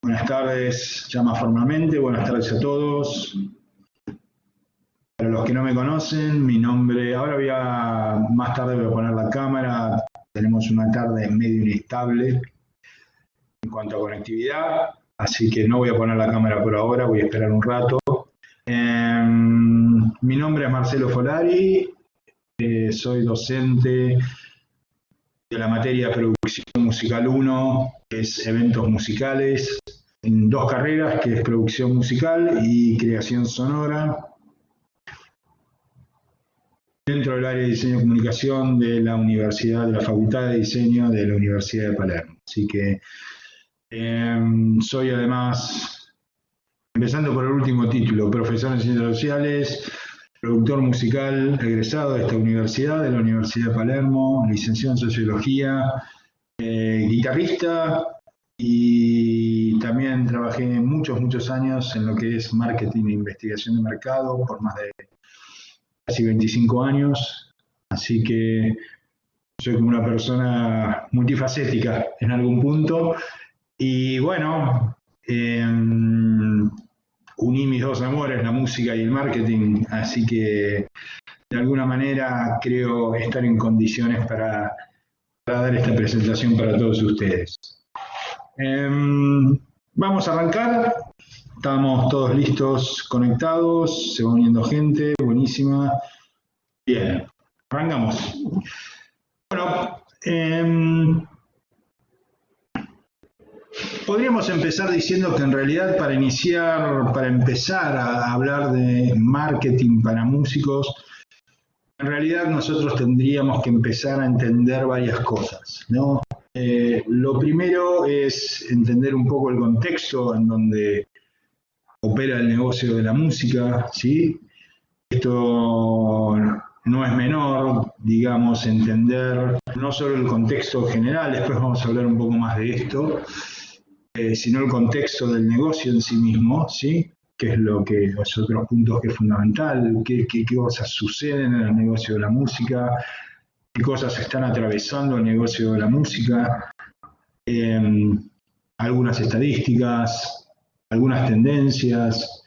Buenas tardes, ya más formalmente, buenas tardes a todos. Para los que no me conocen, mi nombre, más tarde voy a poner la cámara, tenemos una tarde medio inestable en cuanto a conectividad, así que no voy a poner la cámara por ahora, voy a esperar un rato. Mi nombre es Marcelo Folari, soy docente de la materia Producción Musical 1, que es eventos musicales, en dos carreras, que es Producción Musical y Creación Sonora, dentro del área de Diseño y Comunicación de la Facultad de Diseño de la Universidad de Palermo. Así que soy además, empezando por el último título, profesor en Ciencias Sociales, productor musical egresado de esta universidad, de la Universidad de Palermo, licenciado en Sociología, guitarrista, y también trabajé muchos años en lo que es marketing e investigación de mercado por más de casi 25 años, así que soy como una persona multifacética en algún punto. Y bueno, uní mis dos amores, la música y el marketing, así que de alguna manera creo estar en condiciones para dar esta presentación para todos ustedes. Vamos a arrancar, estamos todos listos, conectados, se va uniendo gente, buenísima. Bien, arrancamos. Bueno, podríamos empezar diciendo que en realidad para empezar a hablar de marketing para músicos, en realidad nosotros tendríamos que empezar a entender varias cosas, ¿no? Lo primero es entender un poco el contexto en donde opera el negocio de la música, ¿sí? Esto no es menor, digamos, entender no solo el contexto general, después vamos a hablar un poco más de esto, sino el contexto del negocio en sí mismo, ¿sí? Que es los otros puntos que es fundamental, qué cosas suceden en el negocio de la música, qué cosas están atravesando el negocio de la música, algunas estadísticas, algunas tendencias.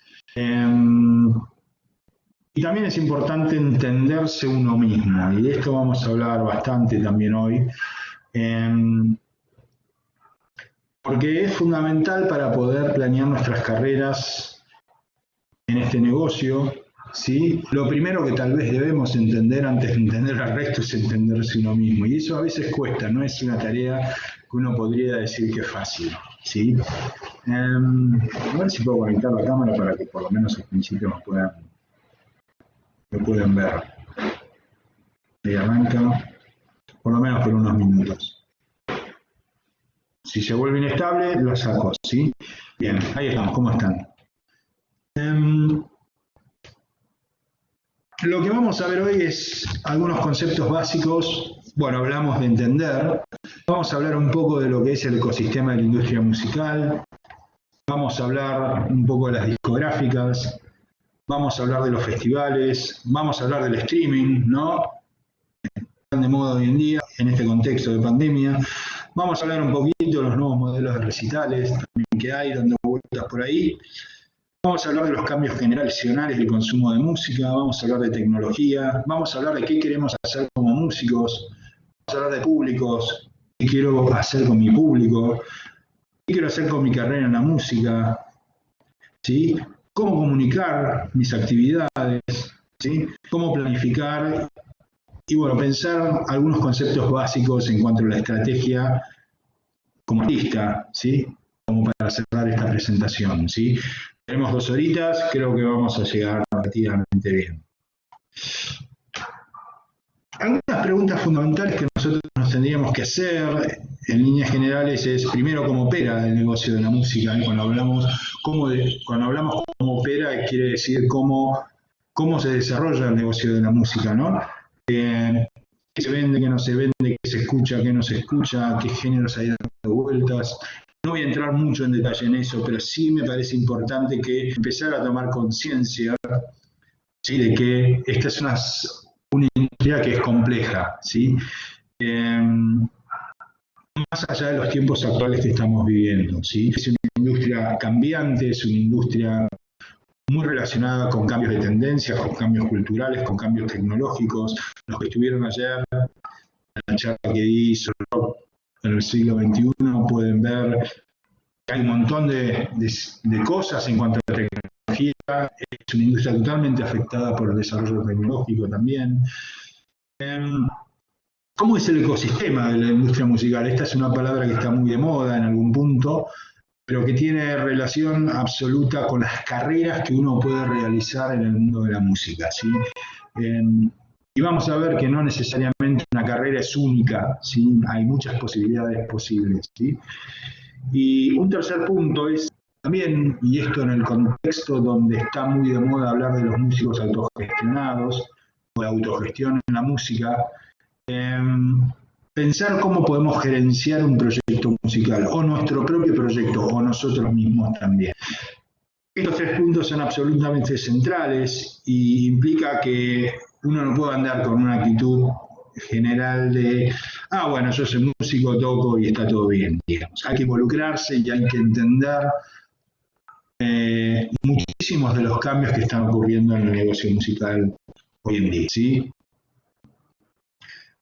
Y también es importante entenderse uno mismo, y de esto vamos a hablar bastante también hoy, porque es fundamental para poder planear nuestras carreras en este negocio, ¿sí? Lo primero que tal vez debemos entender antes de entender al resto es entenderse uno mismo, y eso a veces cuesta, no es una tarea que uno podría decir que es fácil, ¿sí? A ver si puedo conectar la cámara para que por lo menos al principio me pueden ver. Ahí arranca, por lo menos por unos minutos. Si se vuelve inestable, lo saco, ¿sí? Bien, ahí estamos, ¿cómo están? Lo que vamos a ver hoy es algunos conceptos básicos. Bueno, hablamos de entender. Vamos a hablar un poco de lo que es el ecosistema de la industria musical. Vamos a hablar un poco de las discográficas. Vamos a hablar de los festivales. Vamos a hablar del streaming, ¿no? Están de moda hoy en día, en este contexto de pandemia. Vamos a hablar un poquito de los nuevos modelos de recitales también que hay, dando vueltas por ahí. Vamos a hablar de los cambios generacionales del consumo de música, vamos a hablar de tecnología, vamos a hablar de qué queremos hacer como músicos, vamos a hablar de públicos, qué quiero hacer con mi público, qué quiero hacer con mi carrera en la música, ¿sí? Cómo comunicar mis actividades, ¿sí? Cómo planificar y bueno, pensar algunos conceptos básicos en cuanto a la estrategia como artista, ¿sí? Como para cerrar esta presentación, ¿sí? Tenemos 2 horitas, creo que vamos a llegar relativamente bien. Algunas preguntas fundamentales que nosotros nos tendríamos que hacer en líneas generales es, primero, cómo opera el negocio de la música. Cuando hablamos cómo opera, quiere decir cómo se desarrolla el negocio de la música, ¿no? Qué se vende, qué no se vende, qué se escucha, qué no se escucha, qué géneros hay dando vueltas. No voy a entrar mucho en detalle en eso, pero sí me parece importante que empezar a tomar conciencia, ¿sí? De que esta es una industria que es compleja, ¿sí? Más allá de los tiempos actuales que estamos viviendo, ¿sí? Es una industria industria cambiante, es una industria muy relacionada con cambios de tendencias, con cambios culturales, con cambios tecnológicos. Los que estuvieron ayer en la charla que di sobre rock en el siglo XXI pueden ver que hay un montón de cosas en cuanto a la tecnología. Es una industria totalmente afectada por el desarrollo tecnológico también. ¿Cómo es el ecosistema de la industria musical? Esta es una palabra que está muy de moda en algún punto, pero que tiene relación absoluta con las carreras que uno puede realizar en el mundo de la música, ¿sí? Y vamos a ver que no necesariamente una carrera es única, ¿sí? Hay muchas posibilidades posibles, ¿sí? Y un tercer punto es también, y esto en el contexto donde está muy de moda hablar de los músicos autogestionados, o de autogestión en la música, pensar cómo podemos gerenciar un proyecto musical, o nuestro propio proyecto, o nosotros mismos también. Estos tres puntos son absolutamente centrales y implica que uno no puede andar con una actitud general de, bueno, yo soy músico, toco y está todo bien, digamos. Hay que involucrarse y hay que entender muchísimos de los cambios que están ocurriendo en el negocio musical hoy en día, ¿sí?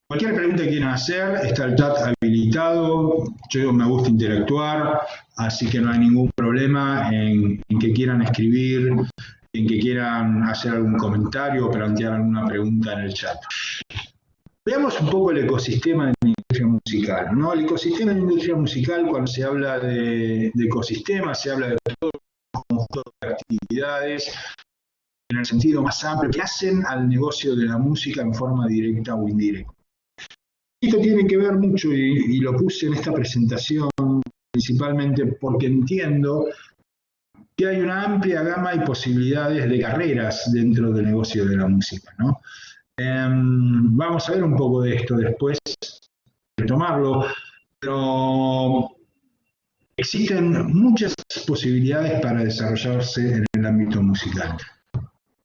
Cualquier pregunta que quieran hacer, está el chat habilitado. Yo me gusta interactuar, así que no hay ningún problema en que quieran escribir, en que quieran hacer algún comentario o plantear alguna pregunta en el chat. Veamos un poco el ecosistema de la industria musical, ¿no? El ecosistema de la industria musical, cuando se habla de ecosistema, se habla de todo un conjunto de actividades en el sentido más amplio que hacen al negocio de la música en forma directa o indirecta. Esto tiene que ver mucho, y lo puse en esta presentación, principalmente porque entiendo que hay una amplia gama y posibilidades de carreras dentro del negocio de la música, ¿no? Vamos a ver un poco de esto después, retomarlo, pero existen muchas posibilidades para desarrollarse en el ámbito musical.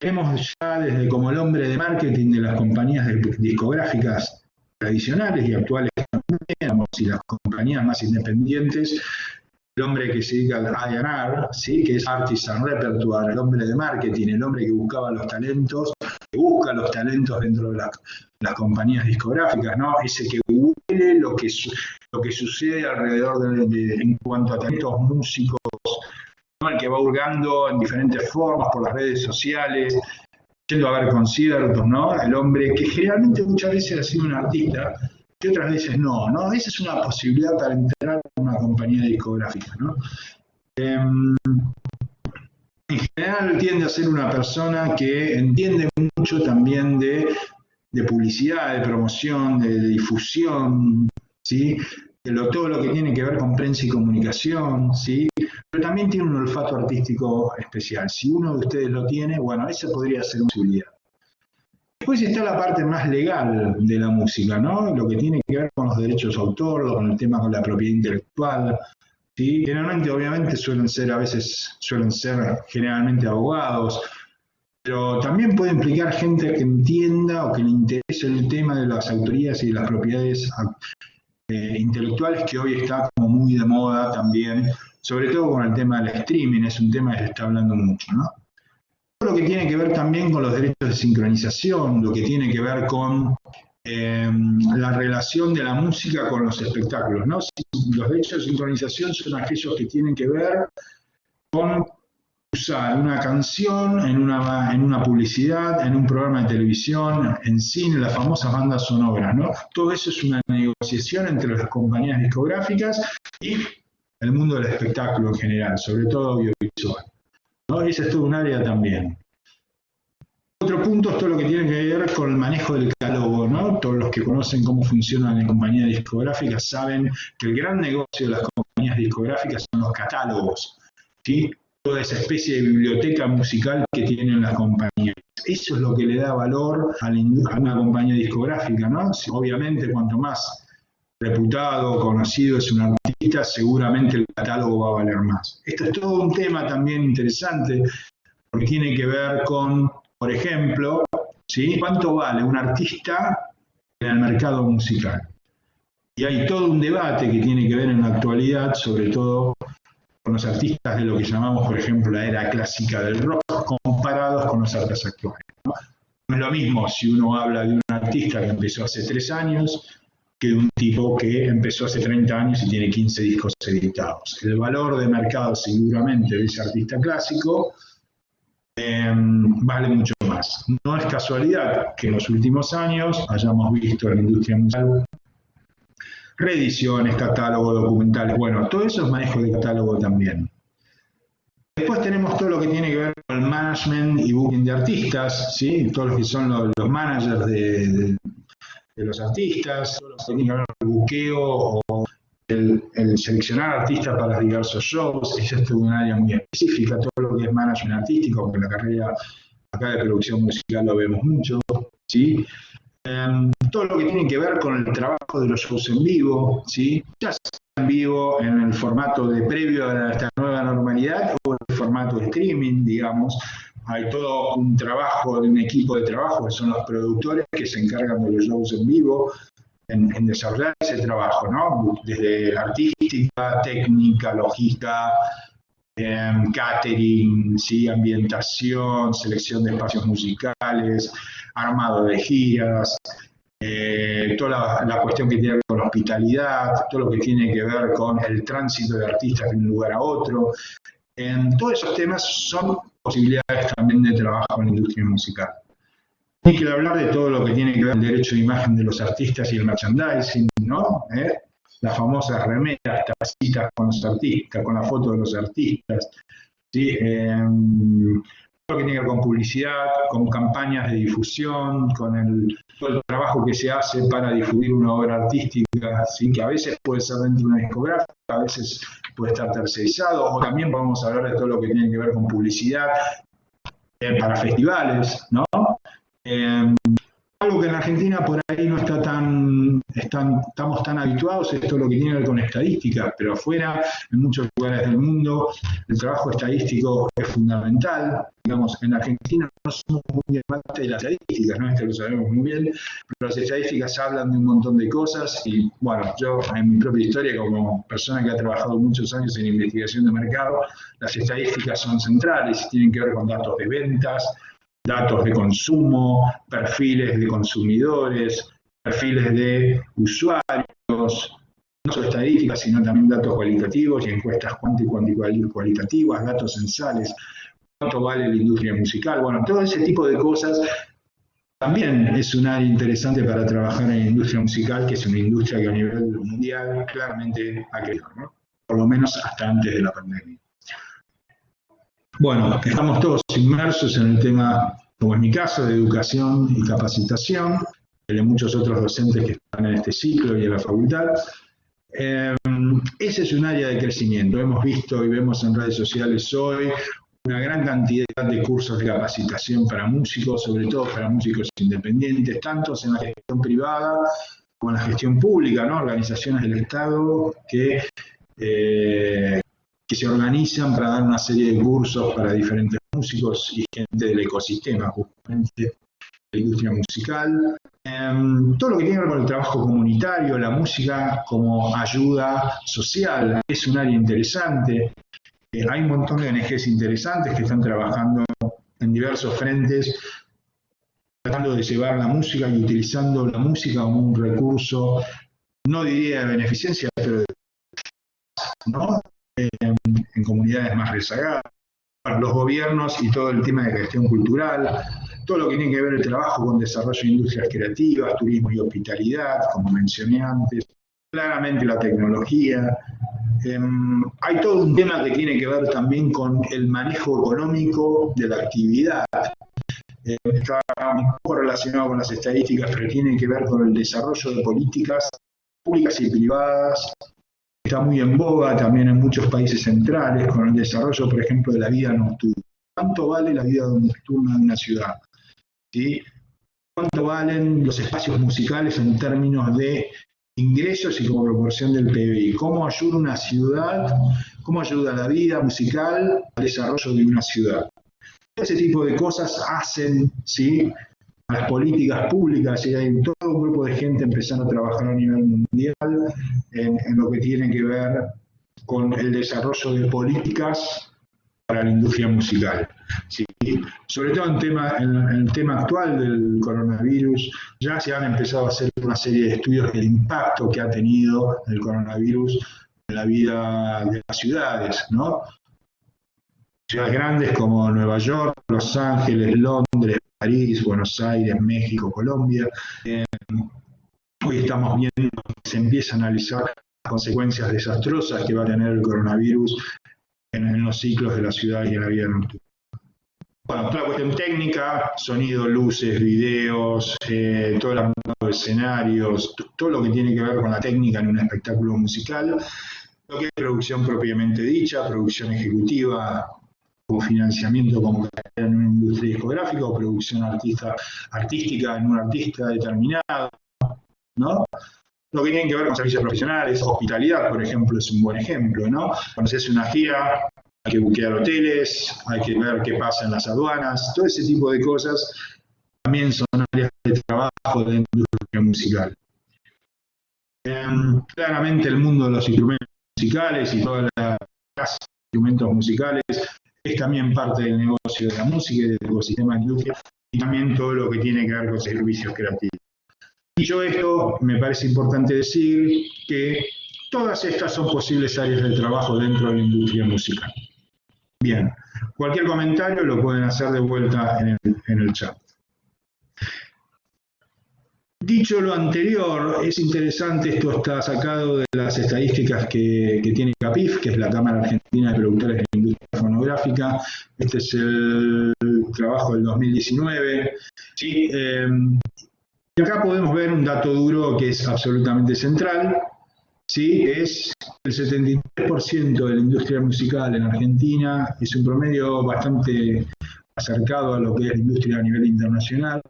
Vemos ya desde como el hombre de marketing de las compañías discográficas tradicionales y actuales también, y las compañías más independientes, el hombre que se dedica al A&R, ¿sí? Que es Artisan Repertoire, el hombre de marketing, el hombre que buscaba los talentos, que busca los talentos dentro de las compañías discográficas, ¿no? Ese que huele lo que sucede alrededor en cuanto a talentos músicos, ¿no? El que va hurgando en diferentes formas por las redes sociales, yendo a ver conciertos, ¿no? El hombre que generalmente muchas veces ha sido un artista y otras veces no, ¿no? Esa es una posibilidad para entrar en una compañía discográfica, ¿no? En general tiende a ser una persona que entiende mucho también de publicidad, de promoción, de difusión, ¿sí? Todo lo que tiene que ver con prensa y comunicación, ¿sí? Pero también tiene un olfato artístico especial. Si uno de ustedes lo tiene, bueno, esa podría ser una posibilidad. Después está la parte más legal de la música, ¿no? Lo que tiene que ver con los derechos de autor, con el tema con la propiedad intelectual, ¿sí? Generalmente, obviamente, suelen ser generalmente abogados, pero también puede implicar gente que entienda o que le interese el tema de las autorías y de las propiedades intelectuales, que hoy está como muy de moda también, sobre todo con el tema del streaming, es un tema que se está hablando mucho, ¿no? Todo lo que tiene que ver también con los derechos de sincronización, lo que tiene que ver con la relación de la música con los espectáculos, ¿no? Los derechos de sincronización son aquellos que tienen que ver con usar una canción en una publicidad, en un programa de televisión, en cine, las famosas bandas sonoras, ¿no? Todo eso es una negociación entre las compañías discográficas y el mundo del espectáculo en general, sobre todo audiovisual, ¿no? Esa es todo un área también. Otro punto es todo lo que tiene que ver con el manejo del catálogo, ¿no? Todos los que conocen cómo funcionan las compañías discográficas saben que el gran negocio de las compañías discográficas son los catálogos, ¿sí? Toda esa especie de biblioteca musical que tienen las compañías. Eso es lo que le da valor a una compañía discográfica, ¿no? Obviamente, cuanto más reputado, conocido es un artista, seguramente el catálogo va a valer más. Esto es todo un tema también interesante, porque tiene que ver con, por ejemplo, ¿sí? ¿Cuánto vale un artista en el mercado musical? Y hay todo un debate que tiene que ver en la actualidad, sobre todo con los artistas de lo que llamamos, por ejemplo, la era clásica del rock, comparados con los artistas actuales, ¿no? No es lo mismo si uno habla de un artista que empezó hace 3 años que de un tipo que empezó hace 30 años y tiene 15 discos editados. El valor de mercado seguramente de ese artista clásico vale mucho más. No es casualidad que en los últimos años hayamos visto en la industria musical reediciones, catálogos, documentales, bueno, todo eso es manejo de catálogo también. Después tenemos todo lo que tiene que ver con el management y booking de artistas, ¿sí? Todos los que son los managers de los artistas, todo lo que tiene que ver con el buqueo o el seleccionar artistas para los diversos shows. Eso es un área muy específica, todo lo que es management artístico, porque en la carrera acá de producción musical lo vemos mucho, ¿sí? Todo lo que tiene que ver con el trabajo de los shows en vivo, ¿sí? Ya sea en vivo en el formato de previo a esta nueva normalidad o en el formato de streaming, digamos. Hay todo un trabajo de un equipo de trabajo que son los productores que se encargan de los shows en vivo, en desarrollar ese trabajo, ¿no? Desde artística, técnica, logística, catering, ¿sí? Ambientación, selección de espacios musicales, armado de giras, toda la cuestión que tiene que ver con la hospitalidad, todo lo que tiene que ver con el tránsito de artistas de un lugar a otro. Todos esos temas son posibilidades también de trabajo en la industria musical. Hay que hablar de todo lo que tiene que ver con el derecho de imagen de los artistas y el merchandising, ¿no? Las famosas remeras, tacitas con los artistas, con la foto de los artistas, ¿sí? Todo lo que tiene que ver con publicidad, con campañas de difusión, con todo el trabajo que se hace para difundir una obra artística, ¿sí? Que a veces puede ser dentro de una discográfica, a veces puede estar tercerizado, o también podemos hablar de todo lo que tiene que ver con publicidad para festivales, ¿no? Algo que en Argentina por ahí no estamos tan habituados, es todo lo que tiene que ver con estadística, pero afuera, en muchos lugares del mundo, el trabajo estadístico es fundamental. Digamos, en Argentina no somos muy amantes de las estadísticas, ¿no? Esto lo sabemos muy bien, pero las estadísticas hablan de un montón de cosas y, bueno, yo en mi propia historia, como persona que ha trabajado muchos años en investigación de mercado, las estadísticas son centrales y tienen que ver con datos de ventas, datos de consumo, perfiles de consumidores, perfiles de usuarios, no solo estadísticas, sino también datos cualitativos y encuestas cualitativas, datos censales, cuánto vale la industria musical, bueno, todo ese tipo de cosas también es un área interesante para trabajar en la industria musical, que es una industria que a nivel mundial claramente ha crecido, ¿no? Por lo menos hasta antes de la pandemia. Bueno, estamos todos inmersos en el tema, como en mi caso, de educación y capacitación, de muchos otros docentes que están en este ciclo y en la facultad. Ese es un área de crecimiento. Hemos visto y vemos en redes sociales hoy una gran cantidad de cursos de capacitación para músicos, sobre todo para músicos independientes, tanto en la gestión privada como en la gestión pública, ¿no? Organizaciones del Estado que se organizan para dar una serie de cursos para diferentes músicos y gente del ecosistema, justamente, de la industria musical. Todo lo que tiene que ver con el trabajo comunitario, la música como ayuda social, es un área interesante. Hay un montón de ONGs interesantes que están trabajando en diversos frentes, tratando de llevar la música y utilizando la música como un recurso, no diría de beneficencia, pero ¿no? En comunidades más rezagadas, para los gobiernos y todo el tema de gestión cultural, todo lo que tiene que ver el trabajo con desarrollo de industrias creativas, turismo y hospitalidad, como mencioné antes, claramente la tecnología. Hay todo un tema que tiene que ver también con el manejo económico de la actividad. Está un poco relacionado con las estadísticas, pero tiene que ver con el desarrollo de políticas públicas y privadas. Está muy en boga también en muchos países centrales, con el desarrollo, por ejemplo, de la vida nocturna. ¿Cuánto vale la vida nocturna de una ciudad? ¿Sí? ¿Cuánto valen los espacios musicales en términos de ingresos y como proporción del PBI? ¿Cómo ayuda una ciudad, cómo ayuda la vida musical al desarrollo de una ciudad? Ese tipo de cosas hacen, ¿sí?, a las políticas públicas, y hay todo un grupo de gente empezando a trabajar a nivel mundial en lo que tiene que ver con el desarrollo de políticas para la industria musical. ¿Sí? Sobre todo en el tema actual del coronavirus, ya se han empezado a hacer una serie de estudios del impacto que ha tenido el coronavirus en la vida de las ciudades, ¿no? Ciudades grandes como Nueva York, Los Ángeles, Londres, París, Buenos Aires, México, Colombia. Hoy estamos viendo que se empieza a analizar las consecuencias desastrosas que va a tener el coronavirus en los ciclos de la ciudad y en la vida nocturna. Bueno, toda la cuestión técnica, sonido, luces, videos, todo el armado de escenarios, todo lo que tiene que ver con la técnica en un espectáculo musical, lo que es producción propiamente dicha, producción ejecutiva, o financiamiento como en una industria discográfica, o producción artística en un artista determinado, ¿no? Lo que tiene que ver con servicios profesionales, hospitalidad, por ejemplo, es un buen ejemplo, ¿no? Cuando se hace una gira, hay que buquear hoteles, hay que ver qué pasa en las aduanas, todo ese tipo de cosas también son áreas de trabajo de la industria musical. Claramente el mundo de los instrumentos musicales y todas las clases de instrumentos musicales es también parte del negocio de la música y del ecosistema de industria, y también todo lo que tiene que ver con servicios creativos. Dicho esto, me parece importante decir que todas estas son posibles áreas de trabajo dentro de la industria musical. Bien, cualquier comentario lo pueden hacer de vuelta en el chat. Dicho lo anterior, es interesante, esto está sacado de las estadísticas que tiene CAPIF, que es la Cámara Argentina de Productores de la Industria Fonográfica. Este es el trabajo del 2019. ¿Sí? Y acá podemos ver un dato duro que es absolutamente central. ¿Sí? Es el 73% de la industria musical en Argentina, es un promedio bastante acercado a lo que es la industria a nivel internacional.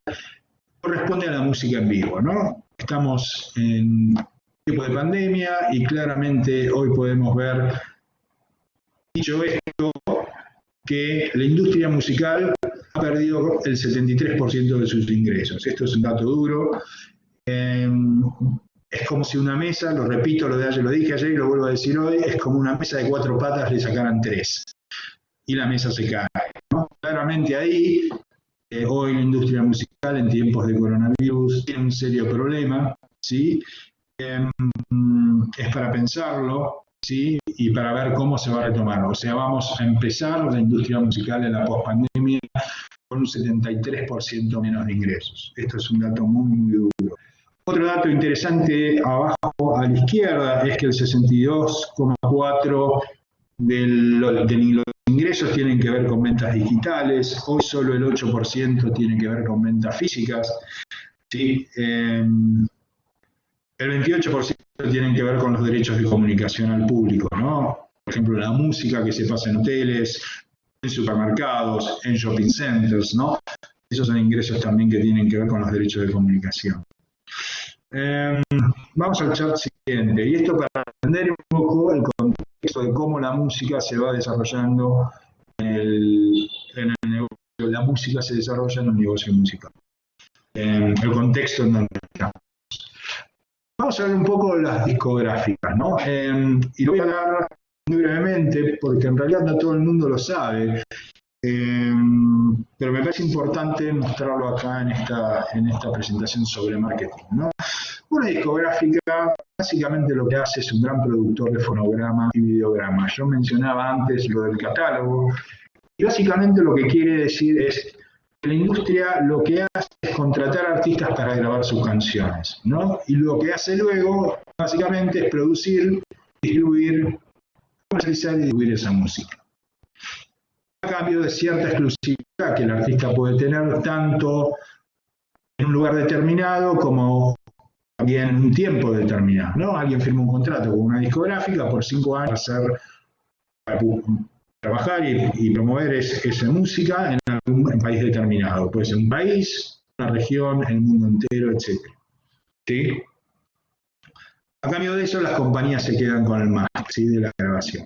Corresponde a la música en vivo, ¿no? Estamos en tiempo de pandemia y claramente hoy podemos ver, dicho esto, que la industria musical ha perdido el 73% de sus ingresos. Esto es un dato duro. Es como si una mesa, lo repito, lo dije ayer y lo vuelvo a decir hoy, es como una mesa de 4 patas le sacaran 3 y la mesa se cae, ¿no? Claramente ahí, hoy la industria musical en tiempos de coronavirus tiene un serio problema, ¿sí? Es para pensarlo, ¿sí? Y para ver cómo se va a retomar. O sea, vamos a empezar la industria musical en la pospandemia con un 73% menos de ingresos. Esto es un dato muy, muy duro. Otro dato interesante abajo a la izquierda es que el 62,4% de los ingresos tienen que ver con ventas digitales. Hoy solo el 8% tiene que ver con ventas físicas. ¿Sí? El 28% tienen que ver con los derechos de comunicación al público, ¿no? Por ejemplo, la música que se pasa en hoteles, en supermercados, en shopping centers, ¿no? Esos son ingresos también que tienen que ver con los derechos de comunicación. Vamos al chat siguiente, y esto para entender un poco el contexto de cómo la música se va desarrollando en el negocio. La música se desarrolla en un negocio musical. El contexto en donde estamos. Vamos a ver un poco las discográficas, ¿no? Y lo voy a hablar muy brevemente, porque en realidad no todo el mundo lo sabe. Pero me parece importante mostrarlo acá en esta presentación sobre marketing, ¿no? Una discográfica básicamente lo que hace es un gran productor de fonograma y videograma. Yo mencionaba antes lo del catálogo, y básicamente lo que quiere decir es que la industria lo que hace es contratar artistas para grabar sus canciones, ¿no? Y lo que hace luego básicamente es producir, distribuir, comercializar y distribuir esa música. A cambio de cierta exclusividad que el artista puede tener tanto en un lugar determinado como también en un tiempo determinado, ¿no? Alguien firma un contrato con una discográfica por 5 años para trabajar y promover esa música en algún país determinado. Puede ser un país, una región, el mundo entero, etc. ¿Sí? A cambio de eso, las compañías se quedan con el máster, ¿sí? De la grabación.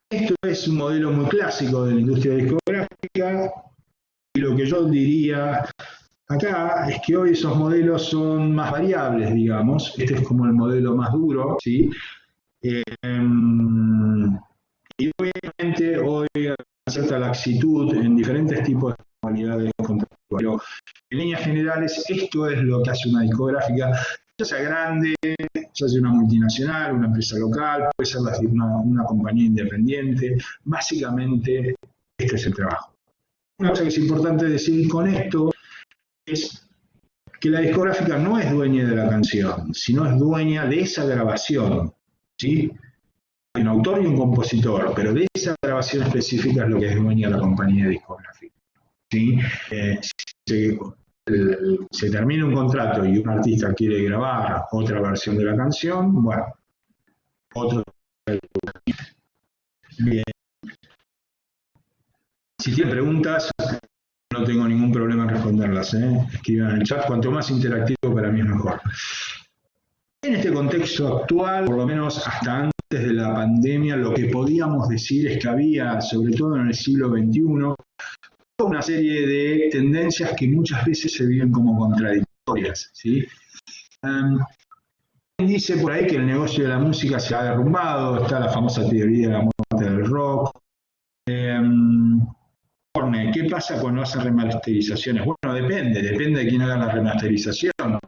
Esto es un modelo muy clásico de la industria discográfica, y lo que yo diría acá es que hoy esos modelos son más variables, digamos. Este es como el modelo más duro, ¿sí? Y obviamente hoy hay una cierta laxitud en diferentes tipos de modalidades contractuales. Pero en líneas generales esto es lo que hace una discográfica, ya sea grande, ya sea una multinacional, una empresa local, puede ser una compañía independiente. Básicamente este es el trabajo. Una cosa que es importante decir con esto es que la discográfica no es dueña de la canción, sino es dueña de esa grabación, ¿sí? Hay un autor y un compositor, pero de esa grabación específica es lo que es dueña la compañía discográfica, ¿sí? Si se termina un contrato y un artista quiere grabar otra versión de la canción, bueno, otro. Bien. Si tienen preguntas, no tengo ningún problema en responderlas, escriban en el chat, cuanto más interactivo para mí es mejor. En este contexto actual, por lo menos hasta antes de la pandemia, lo que podíamos decir es que había, sobre todo en el siglo XXI, una serie de tendencias que muchas veces se viven como contradictorias, ¿sí? Dice por ahí que el negocio de la música se ha derrumbado, está la famosa teoría de la muerte del rock. ¿Qué pasa cuando hacen remasterizaciones? Bueno, depende de quién haga la remasterización.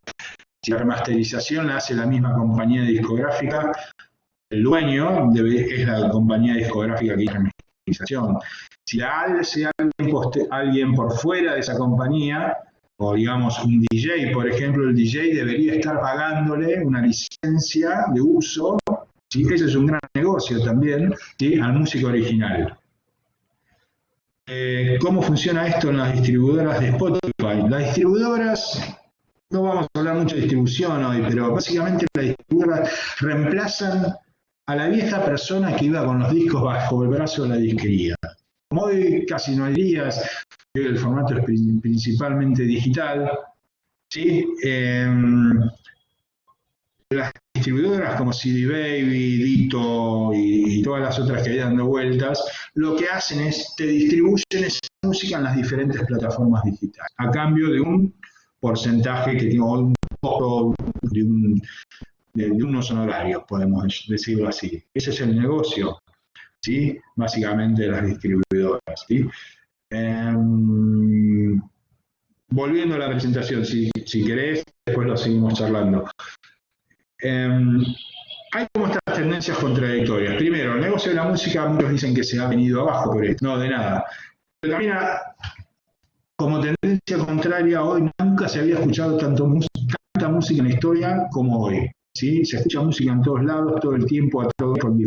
Si la remasterización la hace la misma compañía discográfica, el dueño es la compañía discográfica que hizo la remasterización. Si la hace alguien por fuera de esa compañía, o digamos un DJ, por ejemplo, el DJ debería estar pagándole una licencia de uso, ¿sí? Ese es un gran negocio también, ¿sí? Al músico original. ¿Cómo funciona esto en las distribuidoras de Spotify? Las distribuidoras, no vamos a hablar mucho de distribución hoy, pero básicamente las distribuidoras reemplazan a la vieja persona que iba con los discos bajo el brazo de la disquería. Como hoy casi no hay días, el formato es principalmente digital, ¿sí? Las distribuidoras como CD Baby, Dito y todas las otras que hay dando vueltas, lo que hacen es te distribuyen esa música en las diferentes plataformas digitales, a cambio de un porcentaje que tiene un costo de unos honorarios, podemos decirlo así. Ese es el negocio, ¿sí? Básicamente de las distribuidoras, ¿sí? Volviendo a la presentación, si querés, después lo seguimos charlando. Hay como estas tendencias contradictorias. Primero, el negocio de la música, muchos dicen que se ha venido abajo por esto. No, de nada. Pero también como tendencia contraria, hoy nunca se había escuchado tanta música en la historia como hoy, ¿sí? Se escucha música en todos lados, todo el tiempo, a todos en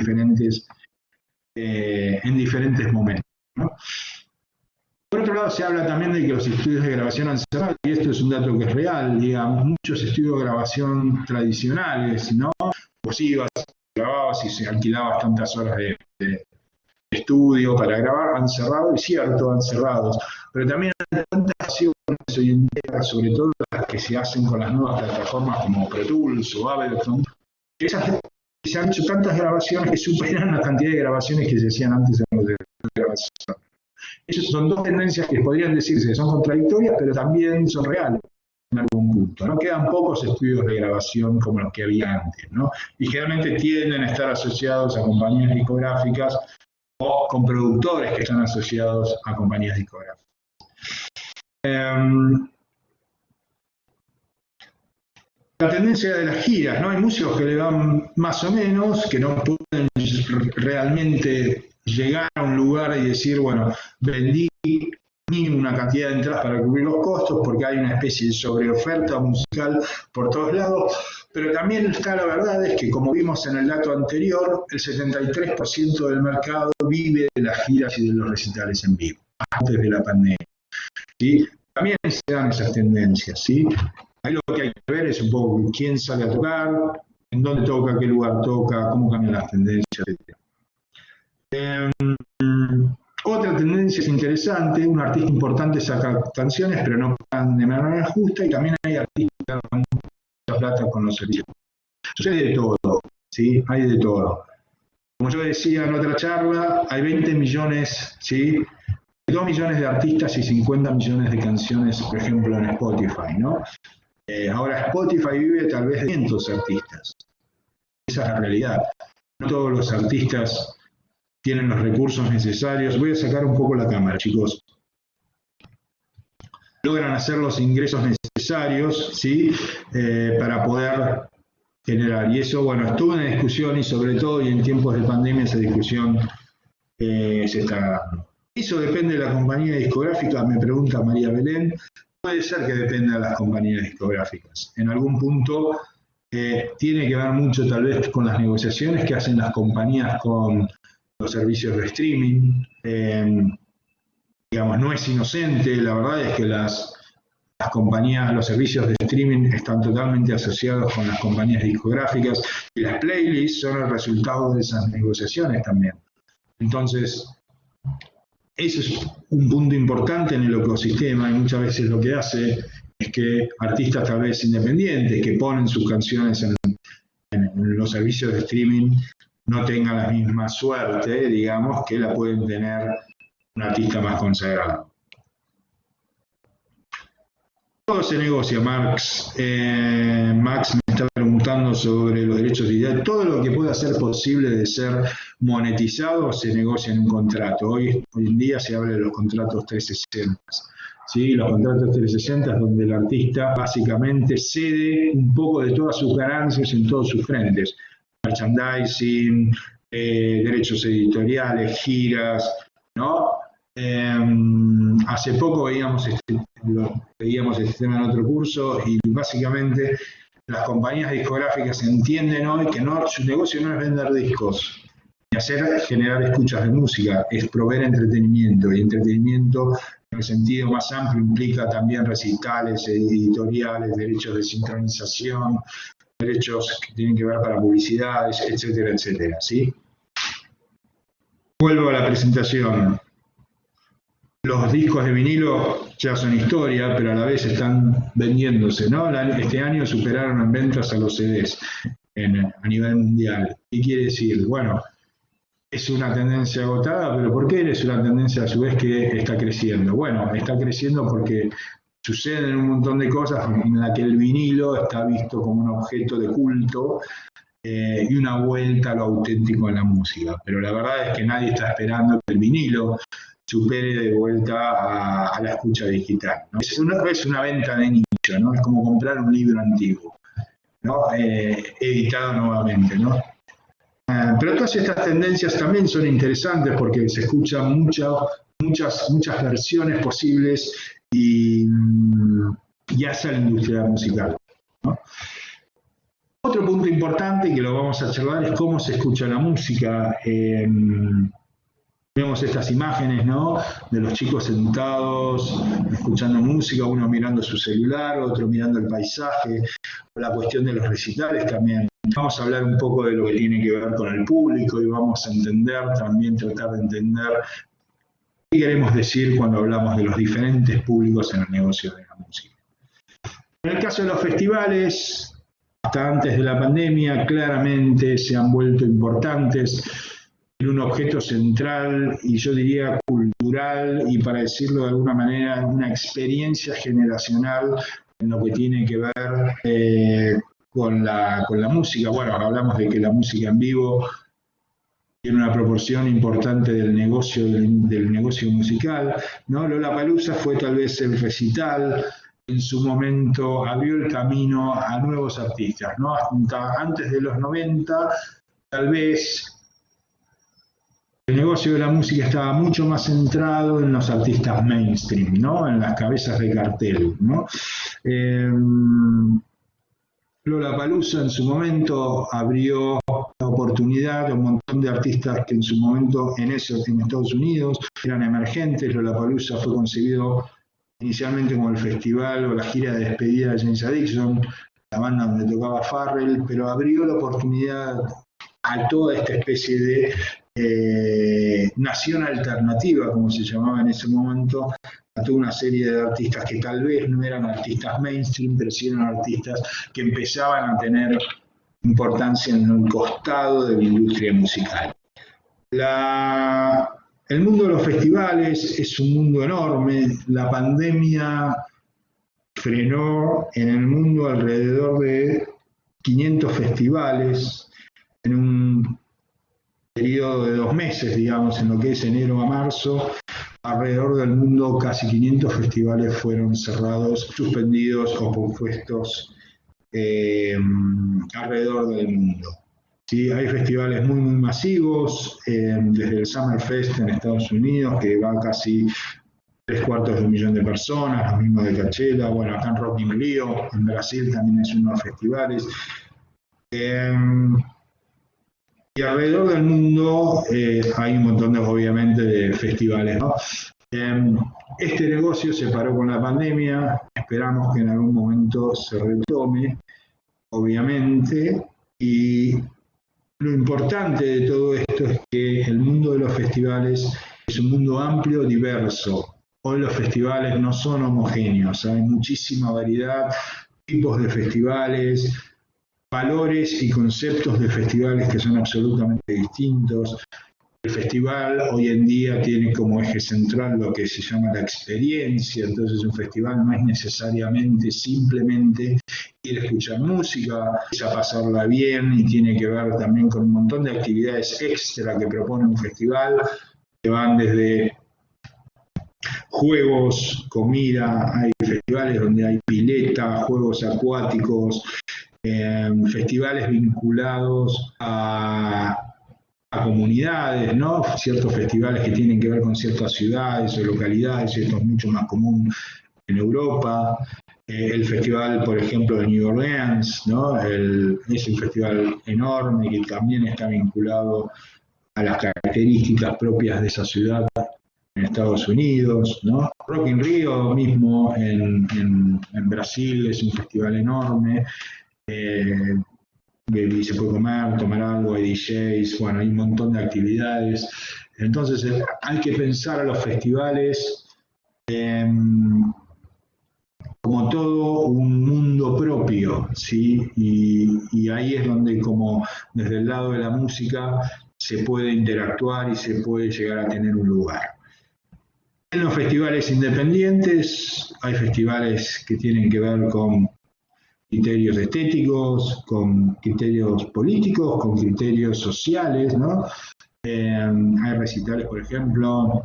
diferentes momentos, ¿no? Por otro lado, se habla también de que los estudios de grabación han cerrado, y esto es un dato que es real, digamos, muchos estudios de grabación tradicionales, ¿no? Vos ibas, grababas y se alquilabas tantas horas de estudio para grabar, han cerrado, y cierto, han cerrado. Pero también hay tantas grabaciones hoy en día, sobre todo las que se hacen con las nuevas plataformas como Pro Tools o Ableton, que se han hecho tantas grabaciones que superan la cantidad de grabaciones que se hacían antes en los de grabación. Esas son dos tendencias que podrían decirse que son contradictorias, pero también son reales en algún punto. No quedan pocos estudios de grabación como los que había antes, ¿no? Y generalmente tienden a estar asociados a compañías discográficas o con productores que están asociados a compañías discográficas. La tendencia de las giras, ¿no? Hay músicos que le van más o menos, que no pueden realmente llegar a un lugar y decir, bueno, vendí mínimo una cantidad de entradas para cubrir los costos, porque hay una especie de sobreoferta musical por todos lados, pero también está la verdad es que, como vimos en el dato anterior, el 73% del mercado vive de las giras y de los recitales en vivo, antes de la pandemia, ¿sí? También se dan esas tendencias, ¿sí? Ahí lo que hay que ver es un poco quién sale a tocar, en dónde toca, qué lugar toca, cómo cambian las tendencias, etc. Otra tendencia es interesante, un artista importante saca canciones pero no pagan de manera justa, y también hay artistas que ganan mucha plata con los servicios. Sucede de todo, ¿sí? Hay de todo. Como yo decía en otra charla, hay 20 millones, ¿sí? 2 millones de artistas y 50 millones de canciones, por ejemplo, en Spotify, ¿no? Ahora Spotify vive tal vez de 500 artistas. Esa es la realidad. No todos los artistas tienen los recursos necesarios. Voy a sacar un poco la cámara, chicos. Logran hacer los ingresos necesarios, ¿sí? Para poder generar. Y eso, bueno, estuvo en discusión y sobre todo y en tiempos de pandemia esa discusión se está dando. ¿Eso depende de la compañía discográfica? Me pregunta María Belén. Puede ser que dependa de las compañías discográficas. En algún punto tiene que ver mucho tal vez con las negociaciones que hacen las compañías con los servicios de streaming. Digamos, no es inocente, la verdad es que las compañías, los servicios de streaming están totalmente asociados con las compañías discográficas y las playlists son el resultado de esas negociaciones también. Entonces, eso es un punto importante en el ecosistema y muchas veces lo que hace es que artistas tal vez independientes que ponen sus canciones en los servicios de streaming no tengan la misma suerte, digamos, que la pueden tener un artista más consagrado. Todo se negocia, Max. Max me está preguntando sobre los derechos de idea. Todo lo que pueda ser posible de ser monetizado se negocia en un contrato. Hoy en día se habla de los contratos 360. ¿Sí? Los contratos 360 es donde el artista básicamente cede un poco de todas sus ganancias en todos sus frentes. Merchandising, derechos editoriales, giras, ¿no? Hace poco veíamos este tema en otro curso y básicamente las compañías discográficas entienden hoy que su negocio no es vender discos ni generar escuchas de música, es proveer entretenimiento, y entretenimiento en el sentido más amplio implica también recitales, editoriales, derechos de sincronización, derechos que tienen que ver para publicidades, etcétera, etcétera, ¿sí? Vuelvo a la presentación. Los discos de vinilo ya son historia, pero a la vez están vendiéndose, ¿no? Este año superaron en ventas a los CDs a nivel mundial. ¿Qué quiere decir? Bueno, es una tendencia agotada, pero ¿por qué es una tendencia a su vez que está creciendo? Bueno, está creciendo porque suceden un montón de cosas en las que el vinilo está visto como un objeto de culto y una vuelta a lo auténtico en la música. Pero la verdad es que nadie está esperando que el vinilo supere de vuelta a la escucha digital, ¿no? Es una venta de nicho, ¿no? Es como comprar un libro antiguo, ¿no? Editado nuevamente, ¿no? Pero todas estas tendencias también son interesantes porque se escuchan muchas versiones posibles y hace la industria musical, ¿no? Otro punto importante que lo vamos a charlar es cómo se escucha la música. Vemos estas imágenes, ¿no? De los chicos sentados, escuchando música, uno mirando su celular, otro mirando el paisaje, la cuestión de los recitales también. Vamos a hablar un poco de lo que tiene que ver con el público y vamos a entender, también tratar de entender qué queremos decir cuando hablamos de los diferentes públicos en el negocio de la música. En el caso de los festivales, hasta antes de la pandemia, claramente se han vuelto importantes en un objeto central y yo diría cultural y para decirlo de alguna manera una experiencia generacional en lo que tiene que ver con la música. Bueno, hablamos de que la música en vivo tiene una proporción importante del negocio musical, ¿no? Lollapalooza fue tal vez el recital, en su momento abrió el camino a nuevos artistas, ¿no? Antes de los 90, tal vez el negocio de la música estaba mucho más centrado en los artistas mainstream, ¿no? En las cabezas de cartel, ¿no? Lollapalooza en su momento abrió la oportunidad a un montón de artistas que en su momento en Estados Unidos eran emergentes. Lollapalooza fue concebido inicialmente como el festival o la gira de despedida de James Addiction, la banda donde tocaba Farrell, pero abrió la oportunidad a toda esta especie de nación alternativa, como se llamaba en ese momento, a toda una serie de artistas que tal vez no eran artistas mainstream, pero sí eran artistas que empezaban a tener importancia en un costado de la industria musical. El mundo de los festivales es un mundo enorme. La pandemia frenó en el mundo alrededor de 500 festivales en un periodo de 2 meses, digamos, en lo que es enero a marzo, alrededor del mundo casi 500 festivales fueron cerrados, suspendidos o pospuestos alrededor del mundo. ¿Sí? Hay festivales muy, muy masivos, desde el Summerfest en Estados Unidos, que va a casi 750.000 de personas, lo mismo de Coachella, bueno, acá en Rock in Rio, en Brasil también es uno de los festivales. Y alrededor del mundo hay un montón, obviamente, de festivales, ¿no? Este negocio se paró con la pandemia, esperamos que en algún momento se retome, obviamente, y lo importante de todo esto es que el mundo de los festivales es un mundo amplio, diverso. Hoy los festivales no son homogéneos, hay muchísima variedad, tipos de festivales, valores y conceptos de festivales que son absolutamente distintos. El festival hoy en día tiene como eje central lo que se llama la experiencia, entonces un festival no es necesariamente simplemente ir a escuchar música, es a pasarla bien y tiene que ver también con un montón de actividades extra que propone un festival, que van desde juegos, comida, hay festivales donde hay pileta, juegos acuáticos, festivales vinculados a comunidades, ¿no? Ciertos festivales que tienen que ver con ciertas ciudades o localidades, y esto es mucho más común en Europa. El festival, por ejemplo, de New Orleans, ¿no? Es un festival enorme que también está vinculado a las características propias de esa ciudad en Estados Unidos, ¿no? Rock in Rio mismo en Brasil es un festival enorme. Y se puede comer, tomar algo, hay DJs, bueno, hay un montón de actividades. Entonces hay que pensar a los festivales como todo un mundo propio, ¿sí? Y ahí es donde, como desde el lado de la música, se puede interactuar y se puede llegar a tener un lugar. En los festivales independientes hay festivales que tienen que ver con criterios estéticos, con criterios políticos, con criterios sociales, ¿no? Hay recitales, por ejemplo,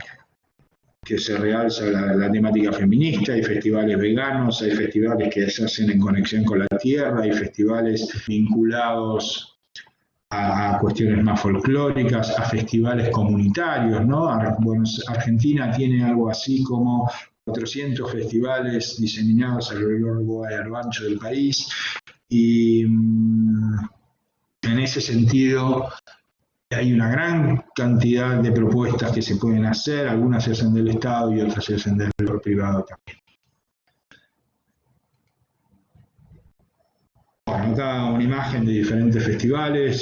que se realza la temática feminista, hay festivales veganos, hay festivales que se hacen en conexión con la tierra, hay festivales vinculados a cuestiones más folclóricas, a festivales comunitarios, ¿no? Bueno, Argentina tiene algo así como 400 festivales diseminados a lo largo y a lo ancho del país, y en ese sentido hay una gran cantidad de propuestas que se pueden hacer, algunas se hacen del Estado y otras se hacen del sector privado también. Bueno, acá una imagen de diferentes festivales,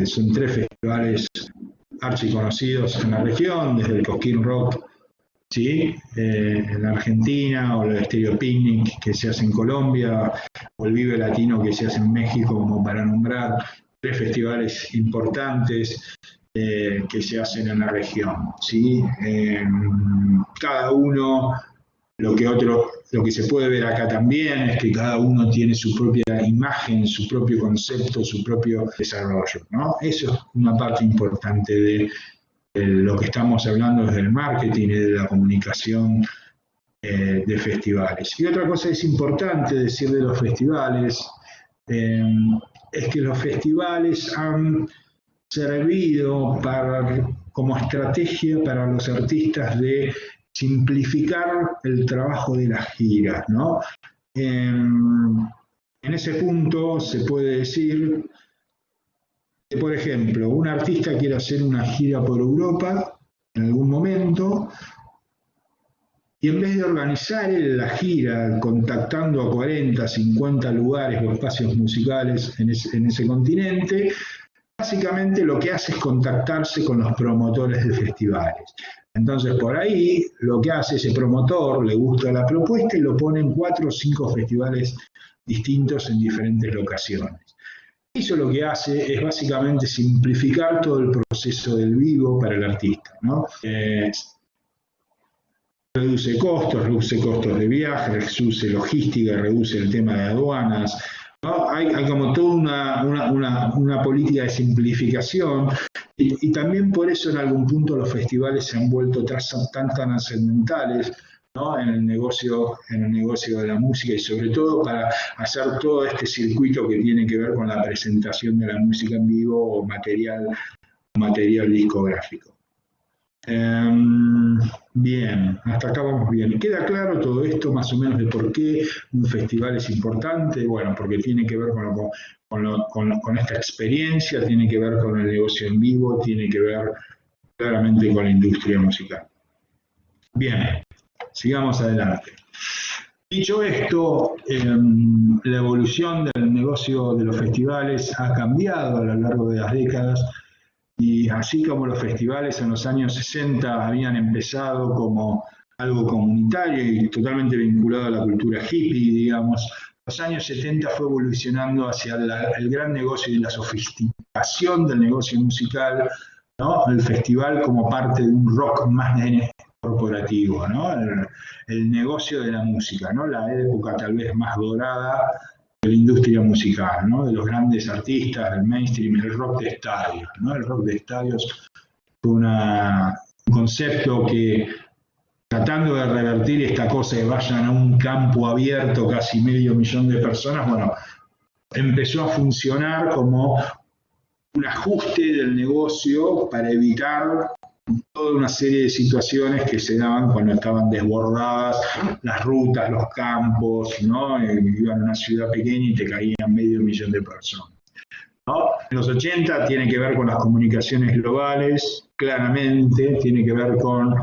son 3 festivales archiconocidos en la región, desde el Cosquín Rock, ¿sí? En Argentina, o el Stereo Picnic que se hace en Colombia, o el Vive Latino que se hace en México, como para nombrar 3 festivales importantes que se hacen en la región, ¿sí? Cada uno, lo que se puede ver acá también es que cada uno tiene su propia imagen, su propio concepto, su propio desarrollo, ¿no? Eso es una parte importante de lo que estamos hablando desde el marketing y de la comunicación de festivales. Y otra cosa es importante decir de los festivales, es que los festivales han servido como estrategia para los artistas de simplificar el trabajo de las giras, ¿no? En ese punto se puede decir que, por ejemplo, un artista quiere hacer una gira por Europa en algún momento, y en vez de organizar la gira contactando a 40, 50 lugares o espacios musicales en ese continente, básicamente lo que hace es contactarse con los promotores de festivales. Entonces, por ahí, lo que hace ese promotor, le gusta la propuesta y lo pone en 4 o 5 festivales distintos en diferentes locaciones. Eso lo que hace es básicamente simplificar todo el proceso del vivo para el artista, ¿no? Reduce costos de viaje, reduce logística, reduce el tema de aduanas, ¿no? Hay como toda una política de simplificación y también por eso en algún punto los festivales se han vuelto tan trascendentales, ¿no? En el negocio de la música y sobre todo para hacer todo este circuito que tiene que ver con la presentación de la música en vivo o material discográfico. Bien, hasta acá vamos bien. ¿Queda claro todo esto más o menos de por qué un festival es importante? Bueno, porque tiene que ver con esta experiencia, tiene que ver con el negocio en vivo, tiene que ver claramente con la industria musical. Bien, sigamos adelante. Dicho esto, la evolución del negocio de los festivales ha cambiado a lo largo de las décadas. Y así como los festivales en los años 60 habían empezado como algo comunitario y totalmente vinculado a la cultura hippie, digamos, los años 70 fue evolucionando hacia el gran negocio y la sofisticación del negocio musical, ¿no? El festival como parte de un rock más corporativo, ¿no? El negocio de la música, ¿no? La época tal vez más dorada de la industria musical, ¿no? De los grandes artistas, del mainstream, el rock de estadios, ¿no? El rock de estadios fue un concepto que, tratando de revertir esta cosa de vayan a un campo abierto, casi 500.000 de personas, bueno, empezó a funcionar como un ajuste del negocio para evitar toda una serie de situaciones que se daban cuando estaban desbordadas las rutas, los campos, ¿no? Iban a una ciudad pequeña y te caían 500.000 de personas, ¿no? En los 80 tiene que ver con las comunicaciones globales, claramente, tiene que ver con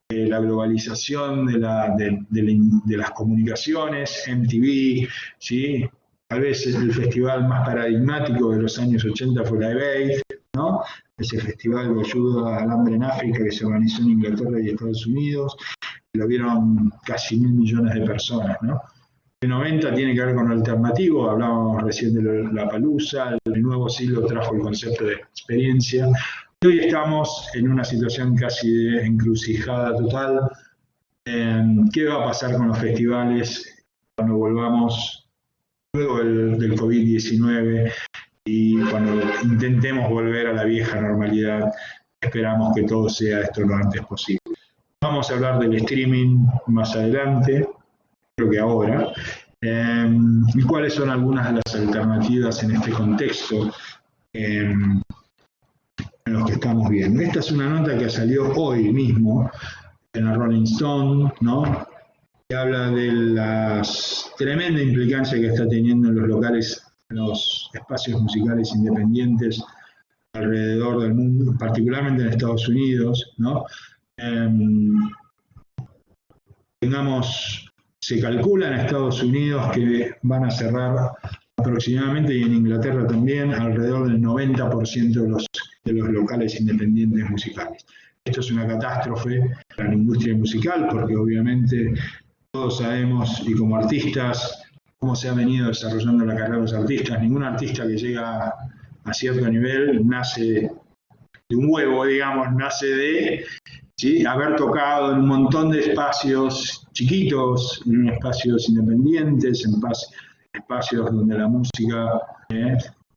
la globalización de las comunicaciones, MTV, ¿sí? Tal vez el festival más paradigmático de los años 80 fue la Aid, ¿no? Ese festival de ayuda al hambre en África que se organizó en Inglaterra y Estados Unidos, lo vieron casi 1.000.000.000 de personas, ¿no? El 90 tiene que ver con lo alternativo, hablábamos recién de la Palusa, el nuevo siglo trajo el concepto de experiencia. Hoy estamos en una situación casi de encrucijada total. ¿Qué va a pasar con los festivales cuando volvamos luego del COVID-19 y cuando intentemos volver a la vieja normalidad? Esperamos que todo sea esto lo antes posible. Vamos a hablar del streaming más adelante, creo que ahora. ¿Y cuáles son algunas de las alternativas en este contexto en los que estamos viendo? Esta es una nota que salió hoy mismo en la Rolling Stone, ¿no? Que habla de la tremenda implicancia que está teniendo en los locales, en los espacios musicales independientes alrededor del mundo, particularmente en Estados Unidos, ¿no? Se calcula en Estados Unidos que van a cerrar aproximadamente, y en Inglaterra también, alrededor del 90% de los locales independientes musicales. Esto es una catástrofe para la industria musical, porque obviamente todos sabemos, y como artistas, cómo se ha venido desarrollando la carrera de los artistas. Ningún artista que llega a cierto nivel nace de un huevo, digamos, nace de, ¿sí?, haber tocado en un montón de espacios chiquitos, en espacios independientes, en espacios donde la música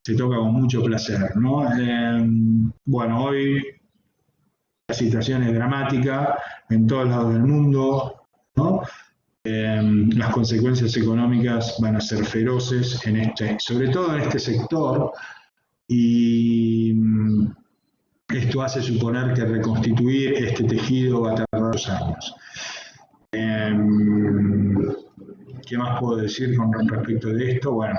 se toca con mucho placer, ¿no? Bueno, hoy la situación es dramática en todos lados del mundo, ¿no? Las consecuencias económicas van a ser feroces sobre todo en este sector, y esto hace suponer que reconstituir este tejido va a tardar 2 años. ¿Qué más puedo decir con respecto de esto? Bueno,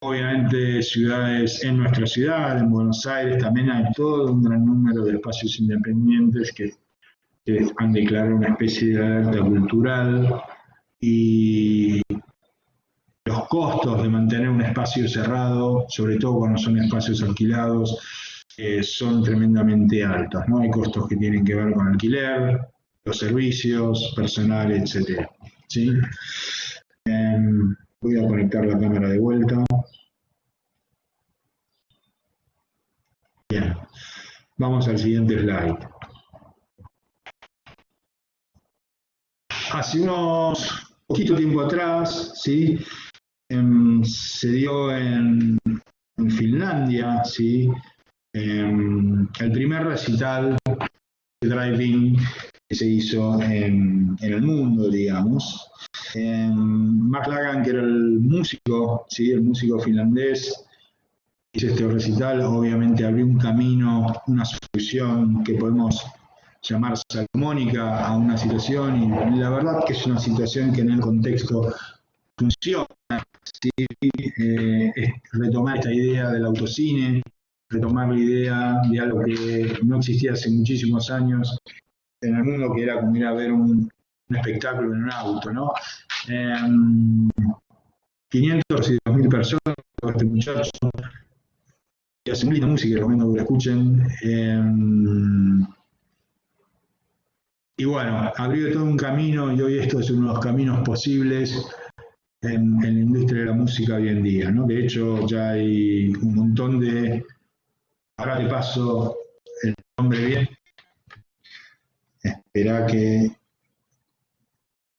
obviamente ciudades, en nuestra ciudad, en Buenos Aires, también hay todo un gran número de espacios independientes que han declarado una especie de alerta cultural, y los costos de mantener un espacio cerrado, sobre todo cuando son espacios alquilados, son tremendamente altos, ¿no? Hay costos que tienen que ver con alquiler, los servicios, personal, etc. ¿Sí? Voy a conectar la cámara de vuelta. Bien, vamos al siguiente slide. Hace unos poquito tiempo atrás, ¿sí?, se dio en Finlandia, ¿sí? El primer recital de drive-in que se hizo en el mundo, digamos. Mark Lagan, que era el músico, ¿sí? El músico finlandés, hizo este recital, obviamente abrió un camino, una solución que podemos llamar salomónica a una situación, y la verdad que es una situación que en el contexto funciona, ¿sí? Es retomar esta idea del autocine, retomar la idea de algo que no existía hace muchísimos años en el mundo, que era como ir a ver un espectáculo en un auto, ¿no? 500 y 2.000 personas, este muchacho, que hace muy linda música, recomiendo que la escuchen. Y bueno, abrió todo un camino, y hoy esto es uno de los caminos posibles en la industria de la música hoy en día, ¿no? De hecho, ya hay un montón de... Ahora te paso el nombre bien. Espera que...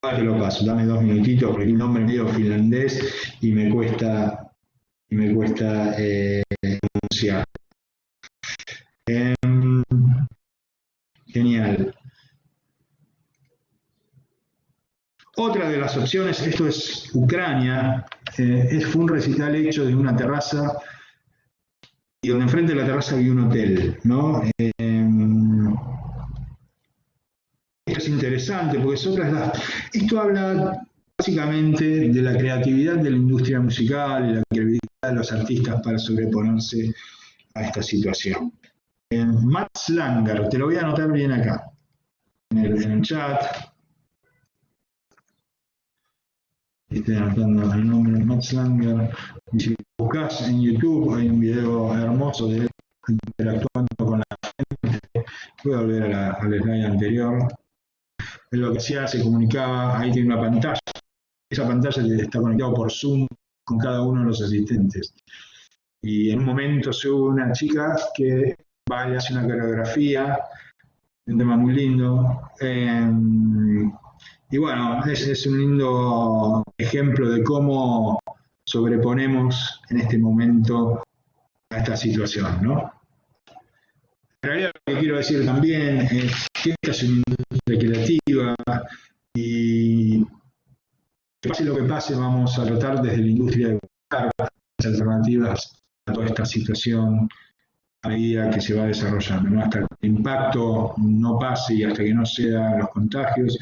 Ahora te lo paso, dame 2 minutitos, porque el nombre medio finlandés y me cuesta pronunciar. Genial. Otra de las opciones, esto es Ucrania, fue un recital hecho de una terraza, y donde enfrente de la terraza había un hotel, ¿no? Esto es interesante porque esto habla básicamente de la creatividad de la industria musical y la creatividad de los artistas para sobreponerse a esta situación. Mats Langer, te lo voy a anotar bien acá, en el chat. Estoy anotando el nombre de Mats Langer. Y si buscas en YouTube, hay un video hermoso de él interactuando con la gente. Voy a volver al slide anterior. Él lo que hacía, se comunicaba, ahí tiene una pantalla. Esa pantalla está conectada por Zoom con cada uno de los asistentes. Y en un momento sube una chica que va y hace una coreografía, un tema muy lindo. Y bueno, es un lindo ejemplo de cómo sobreponemos en este momento a esta situación, ¿no? En realidad lo que quiero decir también es que esta es una industria creativa, y que pase lo que pase, vamos a tratar desde la industria de buscar alternativas a toda esta situación a medida que se va desarrollando, ¿no? Hasta que el impacto no pase y hasta que no se dan los contagios,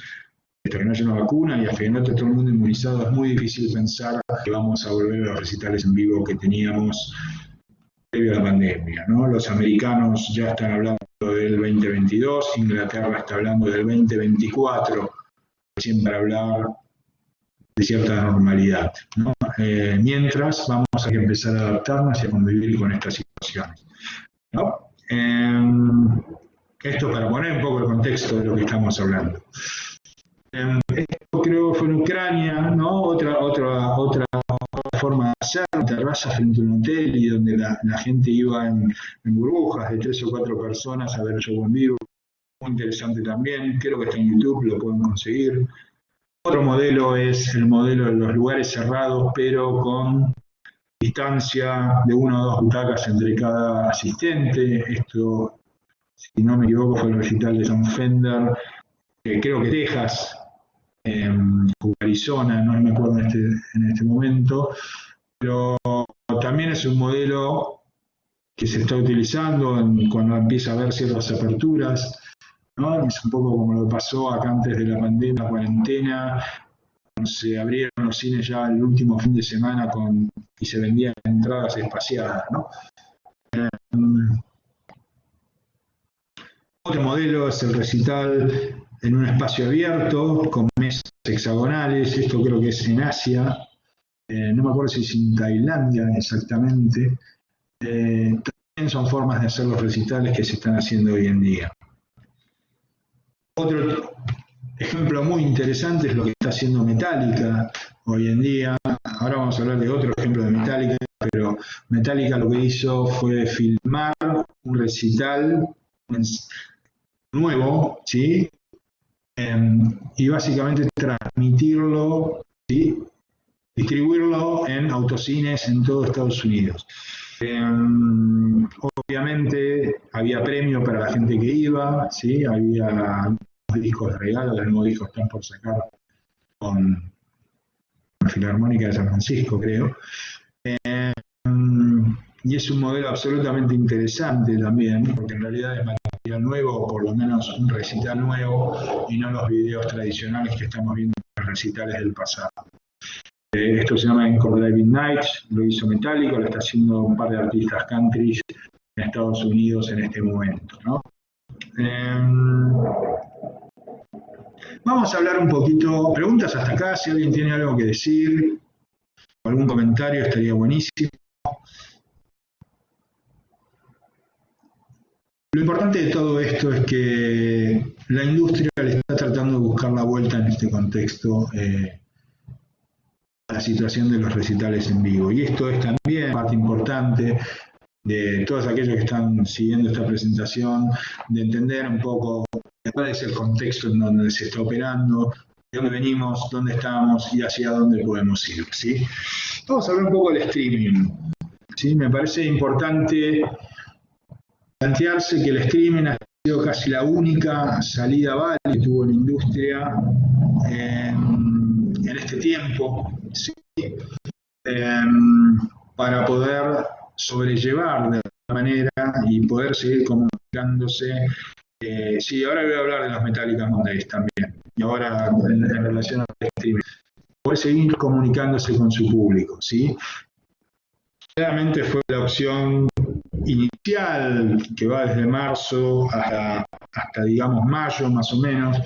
hasta que no haya una vacuna y hasta que no esté todo el mundo inmunizado, es muy difícil pensar que vamos a volver a los recitales en vivo que teníamos previo a la pandemia, ¿no? Los americanos ya están hablando del 2022, Inglaterra está hablando del 2024, recién para hablar de cierta normalidad, ¿no? Mientras vamos a empezar a adaptarnos y a convivir con estas situaciones, ¿no? Esto para poner un poco el contexto de lo que estamos hablando. Esto creo que fue en Ucrania, ¿no? Otra forma de hacer, terraza frente a un hotel y donde la gente iba en burbujas de 3 o 4 personas a ver el show en vivo. Muy interesante también, creo que está en YouTube, lo pueden conseguir. Otro modelo es el modelo de los lugares cerrados, pero con distancia de 1 o 2 butacas entre cada asistente. Esto, si no me equivoco, fue el recital de John Fender, creo que Texas, Arizona, no me acuerdo en este momento, pero también es un modelo que se está utilizando cuando empieza a haber ciertas aperturas, ¿no? Es un poco como lo que pasó acá antes de la pandemia, la cuarentena, cuando se abrieron los cines ya el último fin de semana y se vendían entradas espaciadas, ¿no? Otro modelo es el recital en un espacio abierto, con mesas hexagonales. Esto creo que es en Asia, no me acuerdo si es en Tailandia exactamente. También son formas de hacer los recitales que se están haciendo hoy en día. Otro ejemplo muy interesante es lo que está haciendo Metallica hoy en día. Ahora vamos a hablar de otro ejemplo de Metallica, pero Metallica lo que hizo fue filmar un recital nuevo, ¿sí? Y básicamente transmitirlo, ¿sí? distribuirlo en autocines en todo Estados Unidos. Obviamente había premio para la gente que iba, ¿sí? Había discos de regalo, los nuevos discos están por sacar con la Filarmónica de San Francisco, creo. Y es un modelo absolutamente interesante también, porque en realidad es material nuevo, o por lo menos un recital nuevo, y no los videos tradicionales que estamos viendo en los recitales del pasado. Esto se llama Encore Driving Nights, lo hizo Metallica, lo está haciendo un par de artistas country en Estados Unidos en este momento, ¿no? Vamos a hablar un poquito, preguntas hasta acá, si alguien tiene algo que decir, o algún comentario estaría buenísimo. Lo importante de todo esto es que la industria le está tratando de buscar la vuelta en este contexto a la situación de los recitales en vivo. Y esto es también parte importante de todos aquellos que están siguiendo esta presentación, de entender un poco cuál es el contexto en donde se está operando, de dónde venimos, dónde estamos y hacia dónde podemos ir, ¿sí? Vamos a hablar un poco del streaming, ¿sí? Me parece importante plantearse que el streaming ha sido casi la única salida válida que tuvo la industria en este tiempo, ¿sí? Para poder sobrellevar de alguna manera y poder seguir comunicándose. Sí, ahora voy a hablar de los Metallica Mondays también, y ahora en relación al streaming. Poder seguir comunicándose con su público, ¿sí? Claramente fue la opción inicial que va desde marzo hasta digamos mayo más o menos,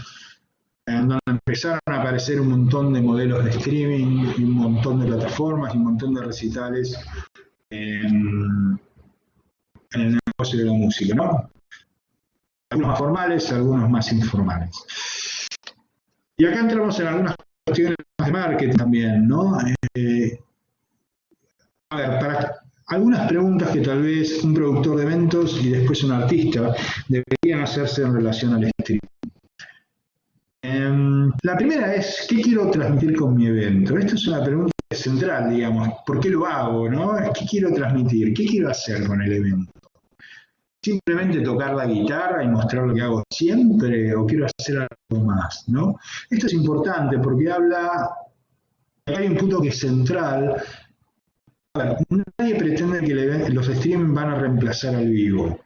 en donde empezaron a aparecer un montón de modelos de streaming, un montón de plataformas y un montón de recitales en el negocio de la música, ¿no? Algunos más formales, algunos más informales. Y acá entramos en algunas cuestiones de marketing también, ¿no? A ver, para algunas preguntas que tal vez un productor de eventos y después un artista deberían hacerse en relación al streaming. La primera es, ¿qué quiero transmitir con mi evento? Esta es una pregunta central, digamos, ¿por qué lo hago, no? ¿Qué quiero transmitir? ¿Qué quiero hacer con el evento? ¿Simplemente tocar la guitarra y mostrar lo que hago siempre o quiero hacer algo más, ¿no? Esto es importante porque hay un punto que es central. A ver, nadie pretende que los streaming van a reemplazar al vivo,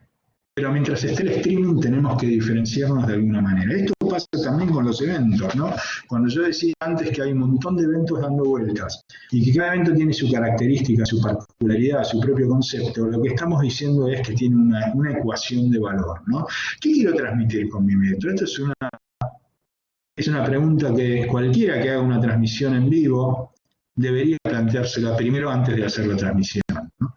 pero mientras esté el streaming tenemos que diferenciarnos de alguna manera. Esto pasa también con los eventos, ¿no? Cuando yo decía antes que hay un montón de eventos dando vueltas y que cada evento tiene su característica, su particularidad, su propio concepto, lo que estamos diciendo es que tiene una ecuación de valor, ¿no? ¿Qué quiero transmitir con mi evento? Esto es una pregunta que cualquiera que haga una transmisión en vivo debería planteársela primero antes de hacer la transmisión, ¿no?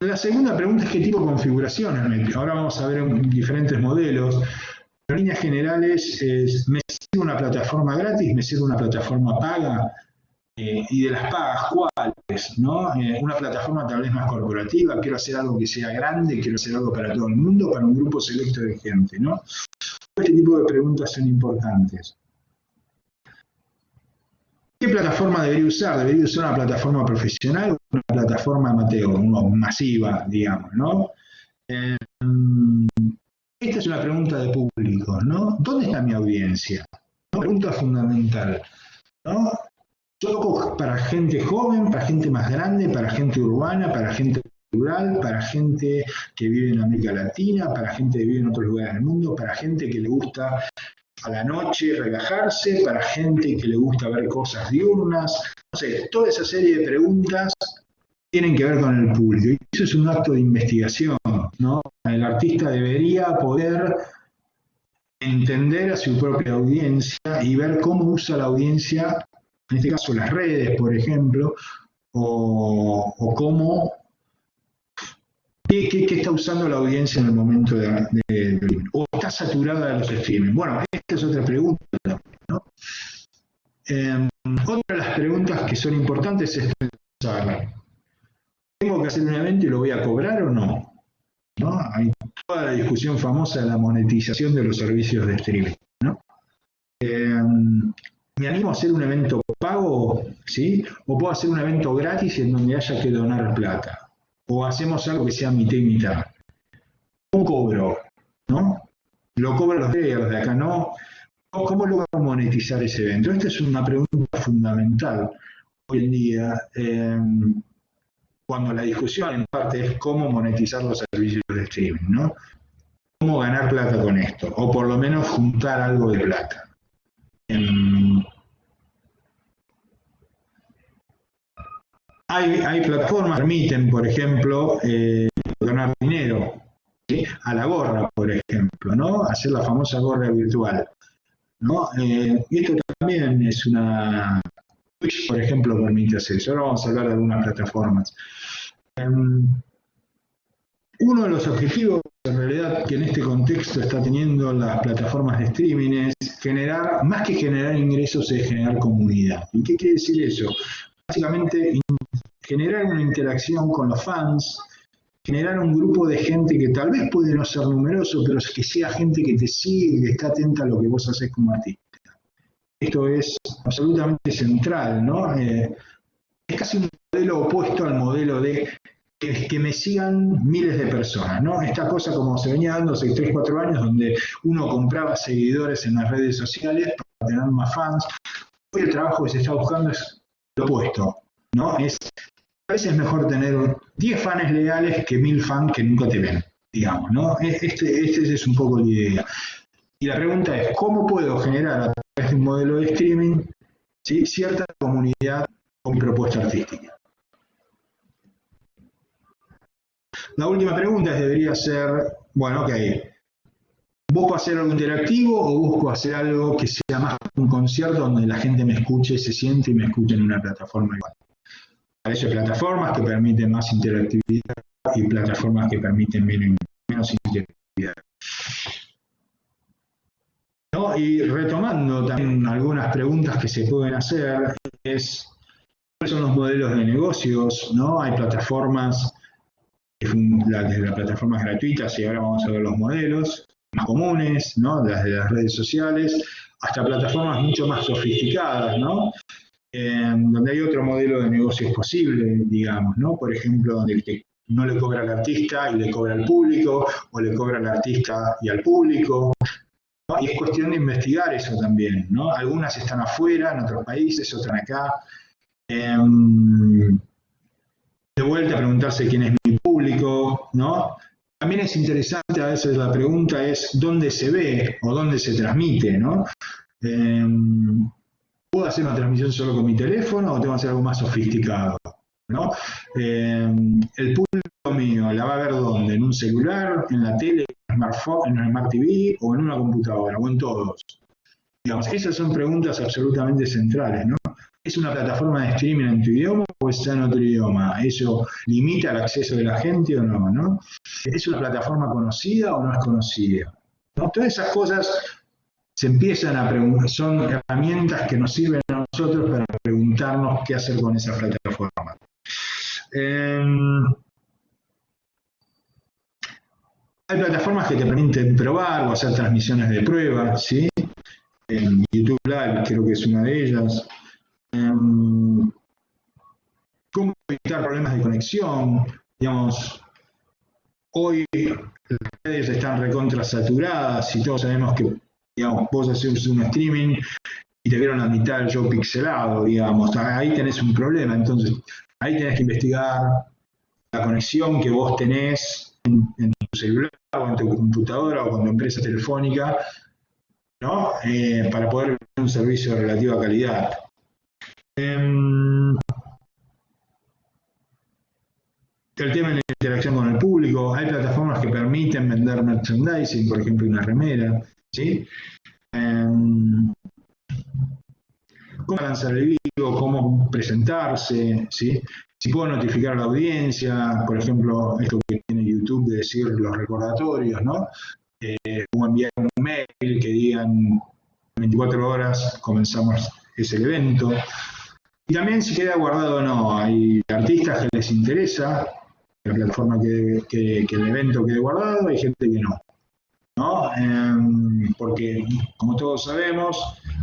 La segunda pregunta es qué tipo de configuraciones. Ahora vamos a ver diferentes modelos. En líneas generales, ¿me sirve una plataforma gratis? ¿Me sirve una plataforma paga? Y de las pagas, ¿cuáles? ¿No? Una plataforma tal vez más corporativa, quiero hacer algo que sea grande, quiero hacer algo para todo el mundo, para un grupo selecto de gente, ¿no? Este tipo de preguntas son importantes. ¿Qué plataforma debería usar? ¿Debería usar una plataforma profesional o una plataforma amateur, masiva, digamos, ¿no? Esta es una pregunta de público, ¿no? ¿Dónde está mi audiencia? Una pregunta fundamental, ¿no? Yo toco para gente joven, para gente más grande, para gente urbana, para gente rural, para gente que vive en América Latina, para gente que vive en otros lugares del mundo, para gente que le gusta a la noche relajarse, para gente que le gusta ver cosas diurnas. No sé, toda esa serie de preguntas tienen que ver con el público. Y eso es un acto de investigación, ¿no? El artista debería poder entender a su propia audiencia y ver cómo usa la audiencia, en este caso las redes, por ejemplo, o cómo, qué está usando la audiencia en el momento o está saturada de los streaming. Bueno, esta es otra pregunta, ¿no? Otra de las preguntas que son importantes es pensar, ¿tengo que hacer un evento y lo voy a cobrar o no? ¿No? Hay toda la discusión famosa de la monetización de los servicios de streaming, ¿no? me animo a hacer un evento pago, ¿sí? O puedo hacer un evento gratis en donde haya que donar plata. O hacemos algo que sea mitad y mitad. ¿Cómo cobro? ¿No? ¿Lo cobran los de acá no? ¿Cómo logro monetizar ese evento? Esta es una pregunta fundamental hoy en día, cuando la discusión en parte es cómo monetizar los servicios de streaming, ¿no? ¿Cómo ganar plata con esto? O por lo menos juntar algo de plata. Hay plataformas que permiten, por ejemplo, donar dinero, ¿sí? A la gorra, por ejemplo, ¿no? Hacer la famosa gorra virtual, ¿no? Y esto también es una... Twitch, por ejemplo, permite hacer eso. Ahora vamos a hablar de algunas plataformas. Uno de los objetivos, en realidad, que en este contexto está teniendo las plataformas de streaming es generar, más que generar ingresos, es generar comunidad. ¿Y qué quiere decir eso? Básicamente, generar una interacción con los fans, generar un grupo de gente que tal vez puede no ser numeroso, pero que sea gente que te sigue, que está atenta a lo que vos haces como artista. Esto es absolutamente central, ¿no? Es casi un modelo opuesto al modelo de que me sigan miles de personas, ¿no? Esta cosa como se venía dando hace 3, 4 años, donde uno compraba seguidores en las redes sociales para tener más fans. Hoy el trabajo que se está buscando es lo opuesto, ¿no? A veces es mejor tener 10 fans leales que 1000 fans que nunca te ven, digamos, ¿no? Este es un poco la idea. Y la pregunta es, ¿cómo puedo generar a través de un modelo de streaming, ¿sí?, cierta comunidad con propuesta artística? La última pregunta debería ser, bueno, ok, ¿busco hacer algo interactivo o busco hacer algo que sea más un concierto donde la gente me escuche, se siente y me escuche en una plataforma igual? Para eso hay plataformas que permiten más interactividad y plataformas que permiten menos interactividad. ¿No? Y retomando también algunas preguntas que se pueden hacer es, ¿cuáles son los modelos de negocios? ¿No? Hay plataformas, desde las plataformas gratuitas, y ahora vamos a ver los modelos más comunes, ¿no? Las de las redes sociales, hasta plataformas mucho más sofisticadas, ¿no? Donde hay otro modelo de negocios posible, digamos, ¿no? Por ejemplo, donde el que no le cobra al artista y le cobra al público, o le cobra al artista y al público, ¿no? Y es cuestión de investigar eso también, ¿no? Algunas están afuera, en otros países, otras acá. De vuelta a preguntarse quién es mi público, ¿no? También es interesante, a veces la pregunta es dónde se ve o dónde se transmite, ¿no? ¿Puedo hacer una transmisión solo con mi teléfono o tengo que hacer algo más sofisticado, ¿no? El público mío, ¿la va a ver dónde? ¿En un celular, en la tele, en smartphone, en un Smart TV o en una computadora o en todos? Digamos, esas son preguntas absolutamente centrales, ¿no? ¿Es una plataforma de streaming en tu idioma o está en otro idioma? ¿Eso limita el acceso de la gente o no, ¿no? ¿Es una plataforma conocida o no es conocida? ¿No? Todas esas cosas se empiezan a preguntar, son herramientas que nos sirven a nosotros para preguntarnos qué hacer con esa plataforma. Hay plataformas que te permiten probar o hacer transmisiones de prueba, ¿sí? YouTube Live creo que es una de ellas. ¿Cómo evitar problemas de conexión? Digamos, hoy las redes están recontra saturadas y todos sabemos que, digamos, vos haces un streaming y te vieron la mitad del show pixelado, digamos, ahí tenés un problema, entonces ahí tenés que investigar la conexión que vos tenés en tu celular o en tu computadora o con tu empresa telefónica, ¿no? Para poder ver un servicio de relativa calidad. El tema de la interacción con el público, hay plataformas que permiten vender merchandising, por ejemplo una remera, ¿sí? Cómo lanzar el video, cómo presentarse, ¿sí? Si puedo notificar a la audiencia, por ejemplo, esto que tiene YouTube de decir los recordatorios, ¿no? Cómo enviar un mail que digan 24 horas comenzamos ese evento. Y también si queda guardado o no. Hay artistas que les interesa la plataforma que el evento quede guardado, hay gente que no. ¿No? Porque, como todos sabemos,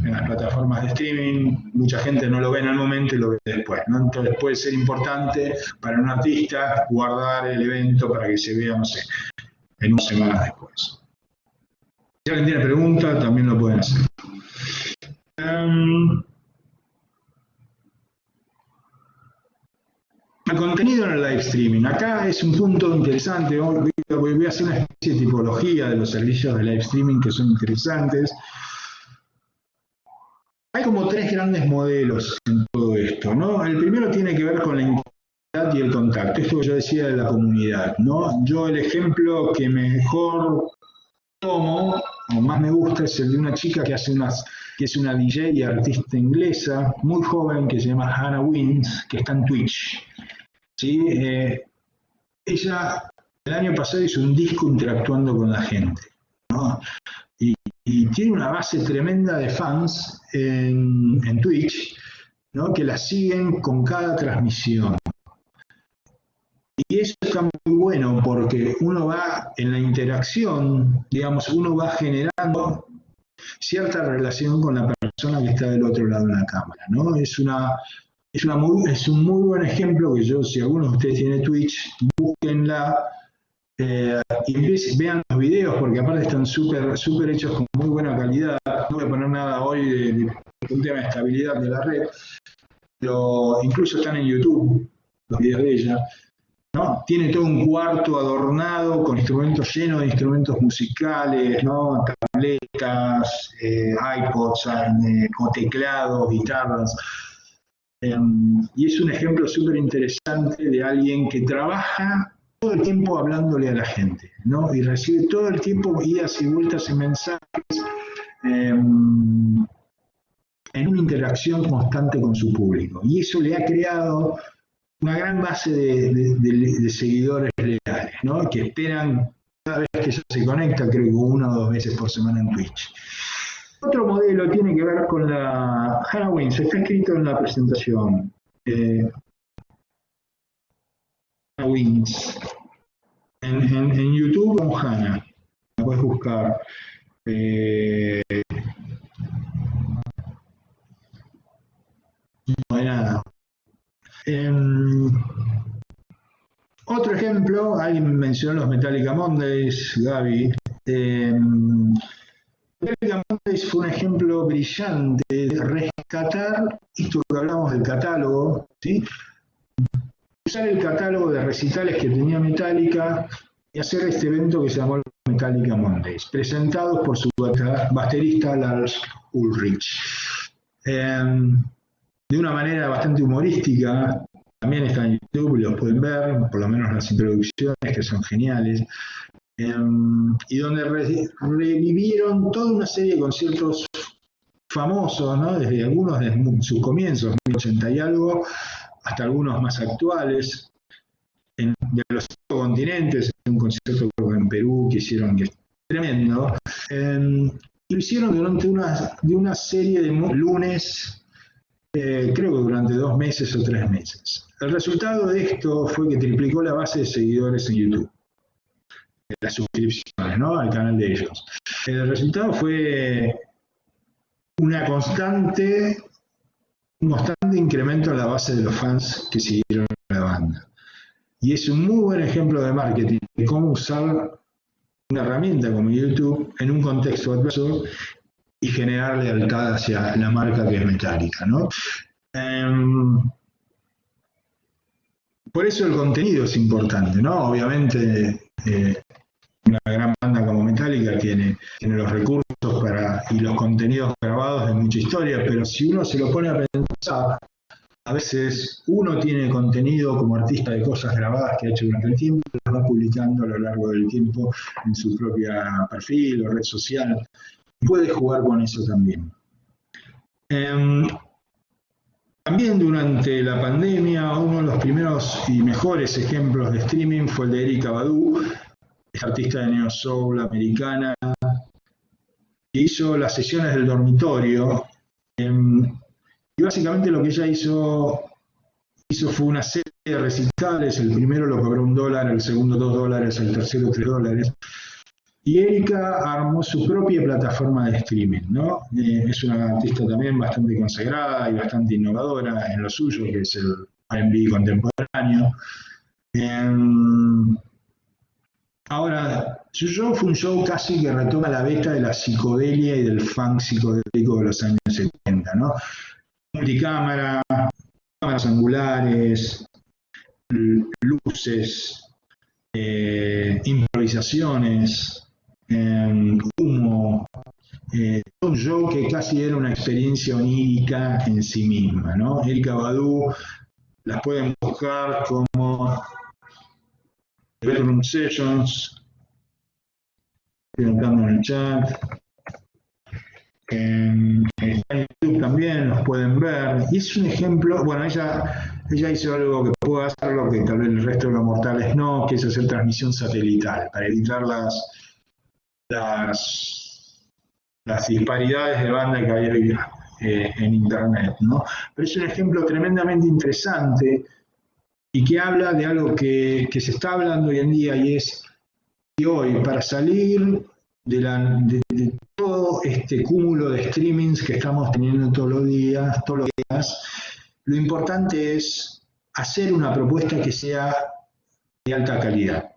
en las plataformas de streaming, mucha gente no lo ve en el momento y lo ve después, ¿no? Entonces puede ser importante para un artista guardar el evento para que se vea, no sé, en unas semanas después. Si alguien tiene preguntas, también lo pueden hacer. El contenido en el live streaming. Acá es un punto interesante. Voy a hacer una especie de tipología de los servicios de live streaming que son interesantes. Hay como tres grandes modelos en todo esto, ¿no? El primero tiene que ver con la intimidad y el contacto. Esto que yo decía de la comunidad, ¿no? Yo el ejemplo que mejor tomo, o más me gusta, es el de una chica que es una DJ y artista inglesa, muy joven, que se llama Hannah Wins, que está en Twitch. ¿Sí? Ella el año pasado hizo un disco interactuando con la gente, ¿no? Y tiene una base tremenda de fans en Twitch, ¿no? Que la siguen con cada transmisión. Y eso está muy bueno porque uno va en la interacción, digamos, uno va generando cierta relación con la persona que está del otro lado de la cámara, ¿no? Es un muy buen ejemplo que yo, si alguno de ustedes tiene Twitch, búsquenla y vean los videos, porque aparte están súper hechos con muy buena calidad. No voy a poner nada hoy de un tema de estabilidad de la red, pero incluso están en YouTube los videos de ella, ¿no? Tiene todo un cuarto adornado con instrumentos llenos de instrumentos musicales, ¿no? Tabletas, iPods, con teclados, guitarras. Y es un ejemplo súper interesante de alguien que trabaja todo el tiempo hablándole a la gente, ¿no? Y recibe todo el tiempo idas y vueltas en mensajes, en una interacción constante con su público. Y eso le ha creado una gran base de seguidores leales, ¿no? Que esperan cada vez que ella se conecta, creo que 1 o 2 veces por semana en Twitch. Otro modelo tiene que ver con la Hannah Wins, está escrito en la presentación. Hannah Wins. En YouTube con Hannah, la puedes buscar. No hay nada. Otro ejemplo, alguien mencionó los Metallica Mondays, Gaby. Metallica Mondays fue un ejemplo brillante de rescatar esto que hablamos del catálogo, ¿sí? Usar el catálogo de recitales que tenía Metallica y hacer este evento que se llamó Metallica Mondays, presentados por su baterista Lars Ulrich. De una manera bastante humorística, también está en YouTube, los pueden ver, por lo menos las introducciones que son geniales, y donde revivieron toda una serie de conciertos famosos, ¿no? Desde algunos de sus comienzos, 1980 y algo, hasta algunos más actuales, de los 5 continentes, un concierto en Perú que hicieron, que es tremendo, y lo hicieron durante una serie de lunes, creo que durante 2 meses o 3 meses. El resultado de esto fue que triplicó la base de seguidores en YouTube, las suscripciones, ¿no? Al canal de ellos. El resultado fue un constante incremento en la base de los fans que siguieron a la banda. Y es un muy buen ejemplo de marketing, de cómo usar una herramienta como YouTube en un contexto adverso y generar lealtad hacia la marca que es Metallica, ¿no? Por eso el contenido es importante, ¿no? Obviamente una gran banda como Metallica tiene los recursos y los contenidos grabados de mucha historia, pero si uno se lo pone a pensar, a veces uno tiene contenido como artista de cosas grabadas que ha hecho durante el tiempo, las va publicando a lo largo del tiempo en su propia perfil o red social. Puede jugar con eso también. También durante la pandemia, uno de los primeros y mejores ejemplos de streaming fue el de Erykah Badu, artista de neo soul americana, que hizo las sesiones del dormitorio. Y básicamente lo que ella hizo fue una serie de recitales. El primero lo cobró $1, el segundo $2, el tercero $3. Y Erika armó su propia plataforma de streaming, ¿no? Es una artista también bastante consagrada y bastante innovadora en lo suyo, que es el R&B contemporáneo. Ahora, su show fue un show casi que retoma la beta de la psicodelia y del funk psicodélico de los años 70, ¿no? Multicámara, cámaras angulares, luces, improvisaciones, humo, un show que casi era una experiencia onírica en sí misma, ¿no? Erika Badu, las pueden buscar como Bedroom Sessions, estoy entrando en el chat. En YouTube también los pueden ver. Y es un ejemplo, bueno, ella hizo algo que puedo hacerlo, que tal vez el resto de los mortales no, que es hacer transmisión satelital, para evitar las disparidades de banda que hay en Internet, ¿no? Pero es un ejemplo tremendamente interesante y que habla de algo que se está hablando hoy en día, y es que hoy, para salir de todo este cúmulo de streamings que estamos teniendo todos los días, lo importante es hacer una propuesta que sea de alta calidad,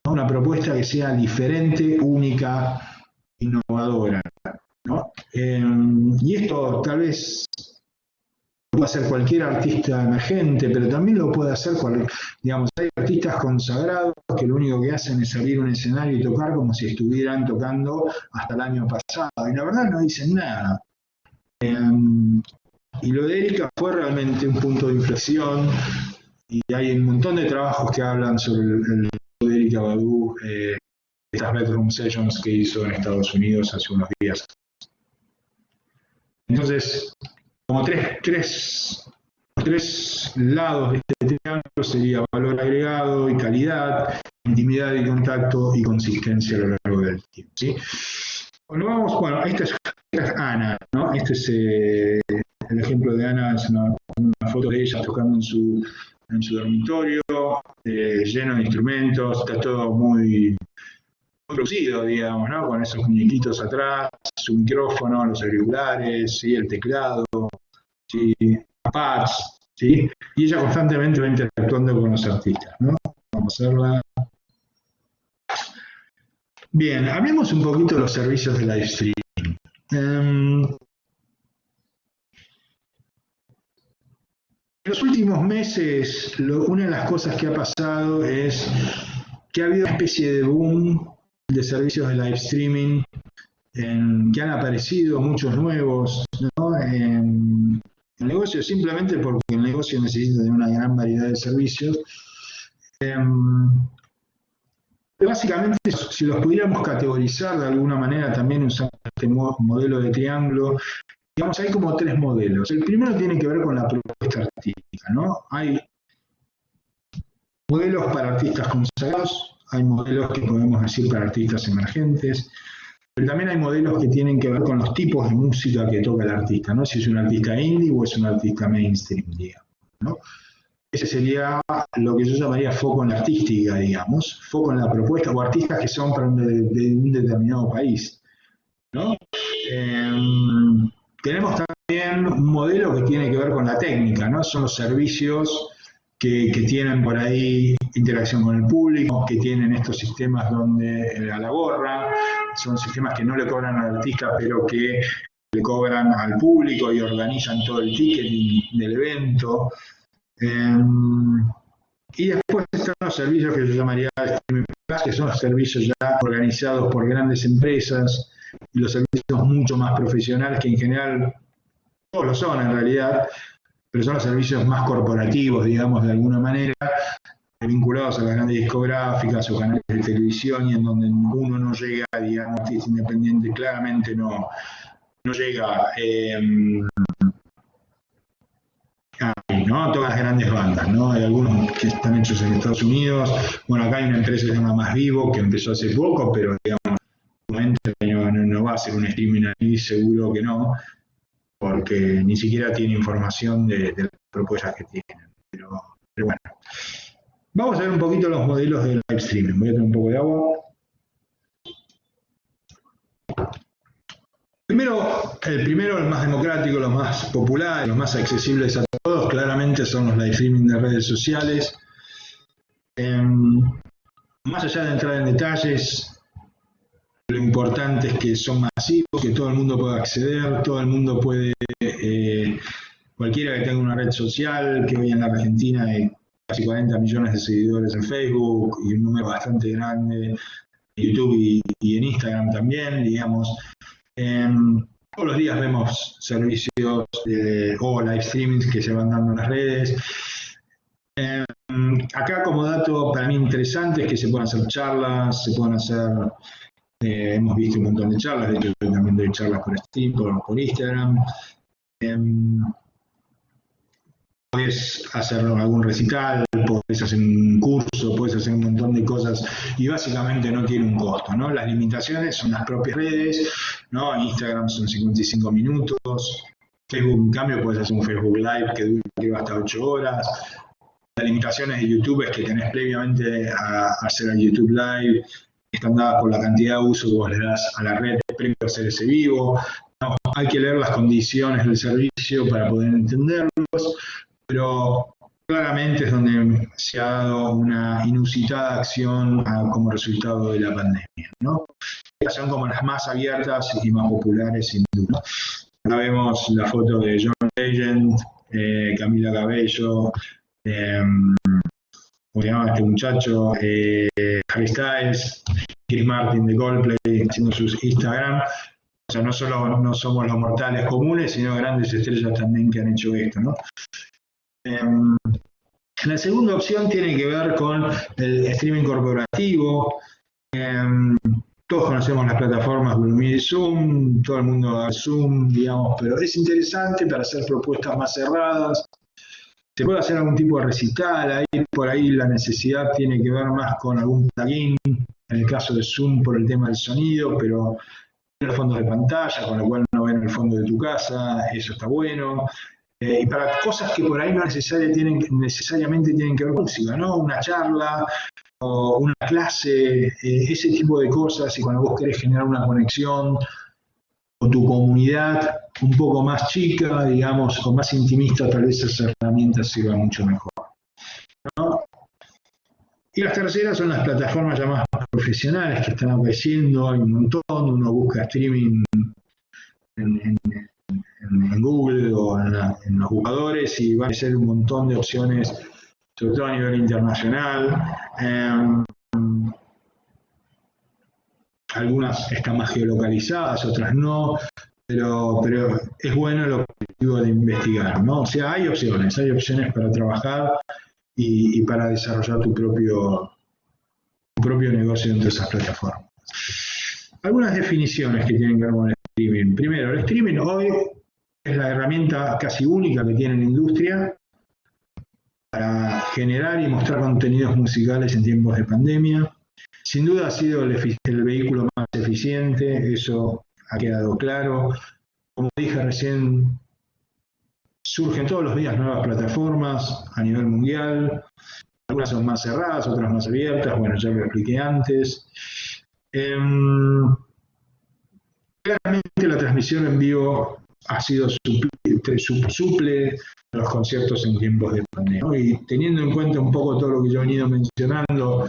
¿no? Una propuesta que sea diferente, única, innovadora, ¿no? Y esto tal vez lo puede hacer cualquier artista emergente, pero también lo puede hacer, digamos, hay artistas consagrados que lo único que hacen es salir a un escenario y tocar como si estuvieran tocando hasta el año pasado, y la verdad no dicen nada. Y lo de Erika fue realmente un punto de inflexión, y hay un montón de trabajos que hablan sobre el de Erika Badu, estas Bedroom Sessions que hizo en Estados Unidos hace unos días. Entonces, como tres lados de este triángulo sería valor agregado y calidad, intimidad y contacto y consistencia a lo largo del tiempo, ¿sí? Bueno, esta es Ana, ¿no? Este es el ejemplo de Ana, es una foto de ella tocando en su dormitorio, lleno de instrumentos, está todo muy producido, digamos, ¿no? Con esos muñequitos atrás, su micrófono, los auriculares, ¿sí? El teclado, ¿sí? Pads, ¿sí? Y ella constantemente va interactuando con los artistas, ¿no? Vamos a hacerla. Bien, hablemos un poquito de los servicios de live streaming. En los últimos meses, una de las cosas que ha pasado es que ha habido una especie de boom de servicios de live streaming, que han aparecido muchos nuevos, ¿no? En el negocio, simplemente porque el negocio necesita de una gran variedad de servicios. Básicamente, si los pudiéramos categorizar de alguna manera también usando este modelo de triángulo, digamos, hay como tres modelos. El primero tiene que ver con la propuesta artística, ¿no? Hay modelos para artistas consagrados, hay modelos que podemos decir para artistas emergentes, pero también hay modelos que tienen que ver con los tipos de música que toca el artista, ¿no? Si es un artista indie o es un artista mainstream, digamos, ¿no? Ese sería lo que yo llamaría foco en la artística, digamos, foco en la propuesta, o artistas que son para de un determinado país, ¿no? Tenemos también un modelo que tiene que ver con la técnica, ¿no? Son los servicios que tienen por ahí interacción con el público, que tienen estos sistemas donde a la gorra, son sistemas que no le cobran al artista, pero que le cobran al público y organizan todo el ticketing del evento. Y después están los servicios que yo llamaría streaming plus, que son los servicios ya organizados por grandes empresas y los servicios mucho más profesionales, que en general todos lo son en realidad, pero son los servicios más corporativos, digamos, de alguna manera, vinculados a las grandes discográficas o canales de televisión, y en donde uno no llega, digamos, artista independiente, claramente no llega ¿no? Todas las grandes bandas, ¿no? Hay algunos que están hechos en Estados Unidos. Bueno, acá hay una empresa que se llama Más Vivo, que empezó hace poco, pero digamos, no va a ser un streaming ahí, seguro que no, porque ni siquiera tiene información de las propuestas que tienen. Pero bueno. Vamos a ver un poquito los modelos de live streaming. Voy a tomar un poco de agua. El primero, el más democrático, los más populares, los más accesibles a todos, claramente son los live streaming de redes sociales. Más allá de entrar en detalles, lo importante es que son masivos, que todo el mundo puede acceder, todo el mundo puede, cualquiera que tenga una red social, que hoy en la Argentina hay casi 40 millones de seguidores en Facebook y un número bastante grande en YouTube y en Instagram también, digamos. Todos los días vemos servicios o live streamings que se van dando en las redes. Acá como dato para mí interesante es que se pueden hacer charlas, se pueden hacer, hemos visto un montón de charlas, de hecho yo también doy charlas por Steam, por Instagram. Puedes hacer algún recital, puedes hacer un curso, puedes hacer un montón de cosas y básicamente no tiene un costo, ¿no? Las limitaciones son las propias redes, ¿no? Instagram son 55 minutos, Facebook en cambio puedes hacer un Facebook Live que dura hasta 8 horas. Las limitaciones de YouTube es que tenés previamente a hacer el YouTube Live, están dadas por la cantidad de uso que vos le das a la red previo a hacer ese vivo. No, hay que leer las condiciones del servicio para poder entenderlos, pero claramente es donde se ha dado una inusitada acción como resultado de la pandemia, ¿no? Son como las más abiertas y más populares, sin duda. Acá vemos la foto de John Legend, Camila Cabello, ¿cómo se llama este muchacho? Harry Styles, Chris Martin de Coldplay haciendo sus Instagram. O sea, no solo no somos los mortales comunes, sino grandes estrellas también que han hecho esto, ¿no? La segunda opción tiene que ver con el streaming corporativo. Todos conocemos las plataformas Google Meet y Zoom, todo el mundo da Zoom, digamos, pero es interesante para hacer propuestas más cerradas. Se puede hacer algún tipo de recital, ahí por ahí la necesidad tiene que ver más con algún plugin, en el caso de Zoom por el tema del sonido, pero en los fondos de pantalla, con lo cual no ven el fondo de tu casa, eso está bueno. Y para cosas que por ahí no necesariamente tienen que ver con música, ¿no? Una charla o una clase, ese tipo de cosas, y cuando vos querés generar una conexión con tu comunidad un poco más chica, digamos, o más intimista, tal vez esas herramientas sirvan mucho mejor, ¿no? Y las terceras son las plataformas ya más profesionales que están apareciendo, hay un montón, uno busca streaming en Google o en los buscadores y van a ser un montón de opciones, sobre todo a nivel internacional. Algunas están más geolocalizadas, otras no, pero es bueno el objetivo de investigar, ¿no? O sea, hay opciones para trabajar y para desarrollar tu propio negocio dentro de esas plataformas. Algunas definiciones que tienen que ver con el streaming. Primero, el streaming hoy es la herramienta casi única que tiene la industria para generar y mostrar contenidos musicales en tiempos de pandemia. Sin duda ha sido el vehículo más eficiente, eso ha quedado claro. Como dije recién, surgen todos los días nuevas plataformas a nivel mundial. Algunas son más cerradas, otras más abiertas, bueno, ya lo expliqué antes. Claramente la transmisión en vivo ha sido suple a los conciertos en tiempos de pandemia, ¿no? Y teniendo en cuenta un poco todo lo que yo he venido mencionando,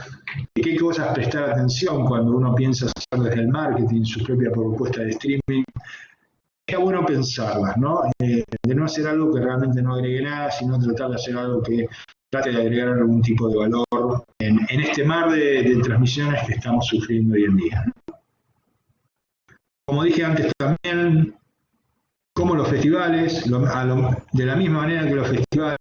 qué cosas prestar atención cuando uno piensa hacer desde el marketing su propia propuesta de streaming, es bueno pensarlas, ¿no? De no hacer algo que realmente no agregue nada, sino tratar de hacer algo que trate de agregar algún tipo de valor en este mar de transmisiones que estamos sufriendo hoy en día, ¿no? Como dije antes también, como los festivales, de la misma manera que los festivales,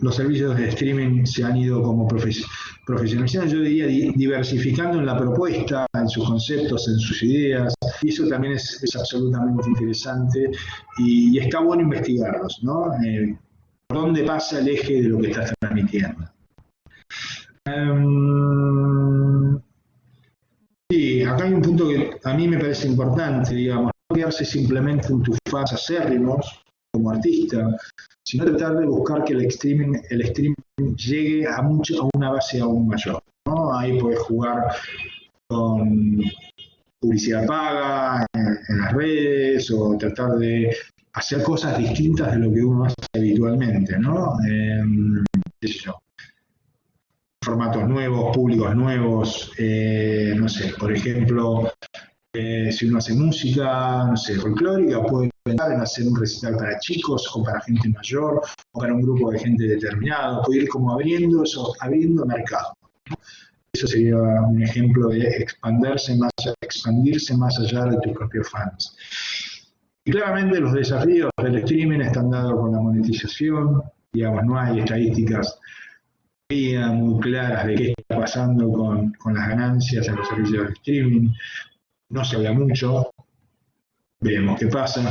los servicios de streaming se han ido como profesionalizando, yo diría diversificando en la propuesta, en sus conceptos, en sus ideas, y eso también es absolutamente interesante y está bueno investigarlos, ¿no? ¿Por dónde pasa el eje de lo que estás transmitiendo? Sí, acá hay un punto que a mí me parece importante, digamos, no quedarse simplemente en tus fans acérrimos como artista, sino tratar de buscar que el streaming llegue a una base aún mayor, ¿no? Ahí puedes jugar con publicidad paga, en las redes o tratar de hacer cosas distintas de lo que uno hace habitualmente, ¿no? Qué sé yo, formatos nuevos, públicos nuevos, no sé, por ejemplo, si uno hace música, no sé, folclórica, puede pensar en hacer un recital para chicos o para gente mayor o para un grupo de gente determinado, puede ir como abriendo mercado. Eso sería un ejemplo de expandirse más allá de tus propios fans. Y claramente los desafíos del streaming están dados con la monetización, digamos, no hay estadísticas muy claras de qué está pasando con las ganancias en los servicios de streaming, no se habla mucho, veremos qué pasa.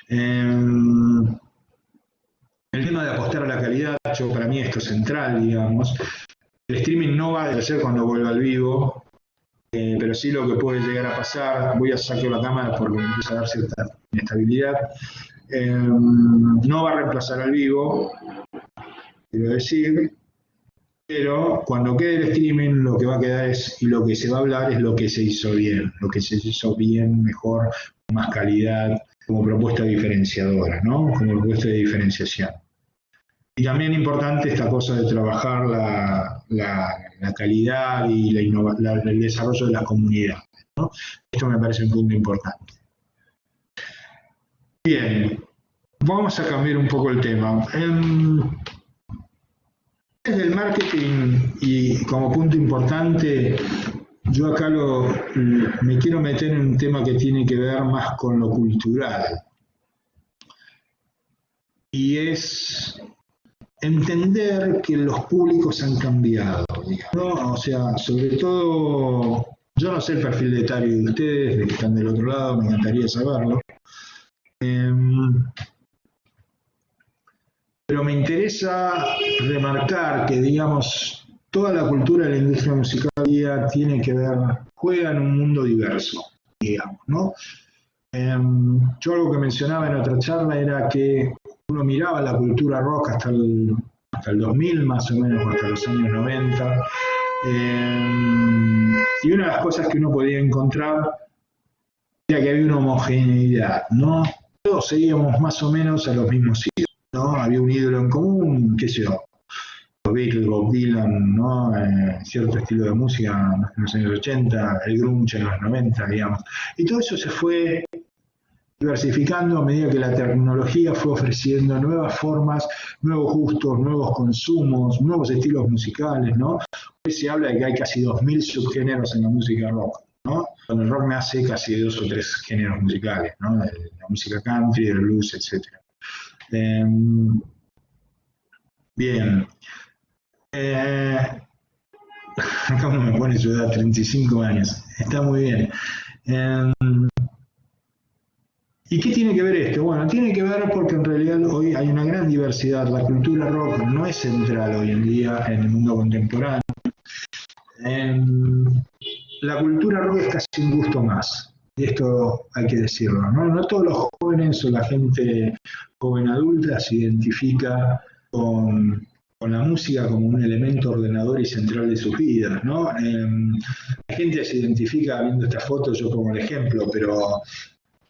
El tema de apostar a la calidad, para mí esto es central, digamos. El streaming no va a desaparecer cuando vuelva al vivo, pero sí lo que puede llegar a pasar, voy a sacar la cámara porque me empieza a dar cierta inestabilidad, no va a reemplazar al vivo, quiero decir, pero cuando quede el streaming lo que va a quedar y lo que se va a hablar es lo que se hizo bien, mejor, con más calidad, como propuesta diferenciadora, ¿no? Como propuesta de diferenciación. Y también importante esta cosa de trabajar la calidad y el desarrollo de las comunidades, ¿no? Esto me parece un punto importante. Bien, vamos a cambiar un poco el tema. Desde el marketing y como punto importante, yo acá me quiero meter en un tema que tiene que ver más con lo cultural. Y es entender que los públicos han cambiado, digamos, ¿no? O sea, sobre todo, yo no sé el perfil de etario de ustedes, de que están del otro lado, me encantaría saberlo. Pero me interesa remarcar que, digamos, toda la cultura de la industria musical tiene que ver, juega en un mundo diverso, digamos, ¿no? Yo algo que mencionaba en otra charla era que uno miraba la cultura rock hasta el 2000 más o menos, hasta los años 90, y una de las cosas que uno podía encontrar era que había una homogeneidad, ¿no? Todos seguíamos más o menos a los mismos ídolos, ¿no? Había un ídolo en común, qué sé yo, los Beatles, Bob Dylan, ¿no? Cierto estilo de música en los años 80, el grunge en los 90, digamos. Y todo eso se fue diversificando a medida que la tecnología fue ofreciendo nuevas formas, nuevos gustos, nuevos consumos, nuevos estilos musicales, ¿no? Hoy se habla de que hay casi 2000 subgéneros en la música rock, ¿no? Cuando el rock nace casi 2 o 3 géneros musicales, ¿no? La música country, el blues, etc. Bien. Acá uno me pone su edad, 35 años. Está muy bien. ¿Y qué tiene que ver esto? Bueno, tiene que ver porque en realidad hoy hay una gran diversidad. La cultura rock no es central hoy en día en el mundo contemporáneo. La cultura rock es casi un gusto más. Y esto hay que decirlo, ¿no? No todos los jóvenes o la gente joven adulta se identifica con la música como un elemento ordenador y central de sus vidas, ¿no? La gente se identifica viendo esta foto, yo pongo el ejemplo, pero a la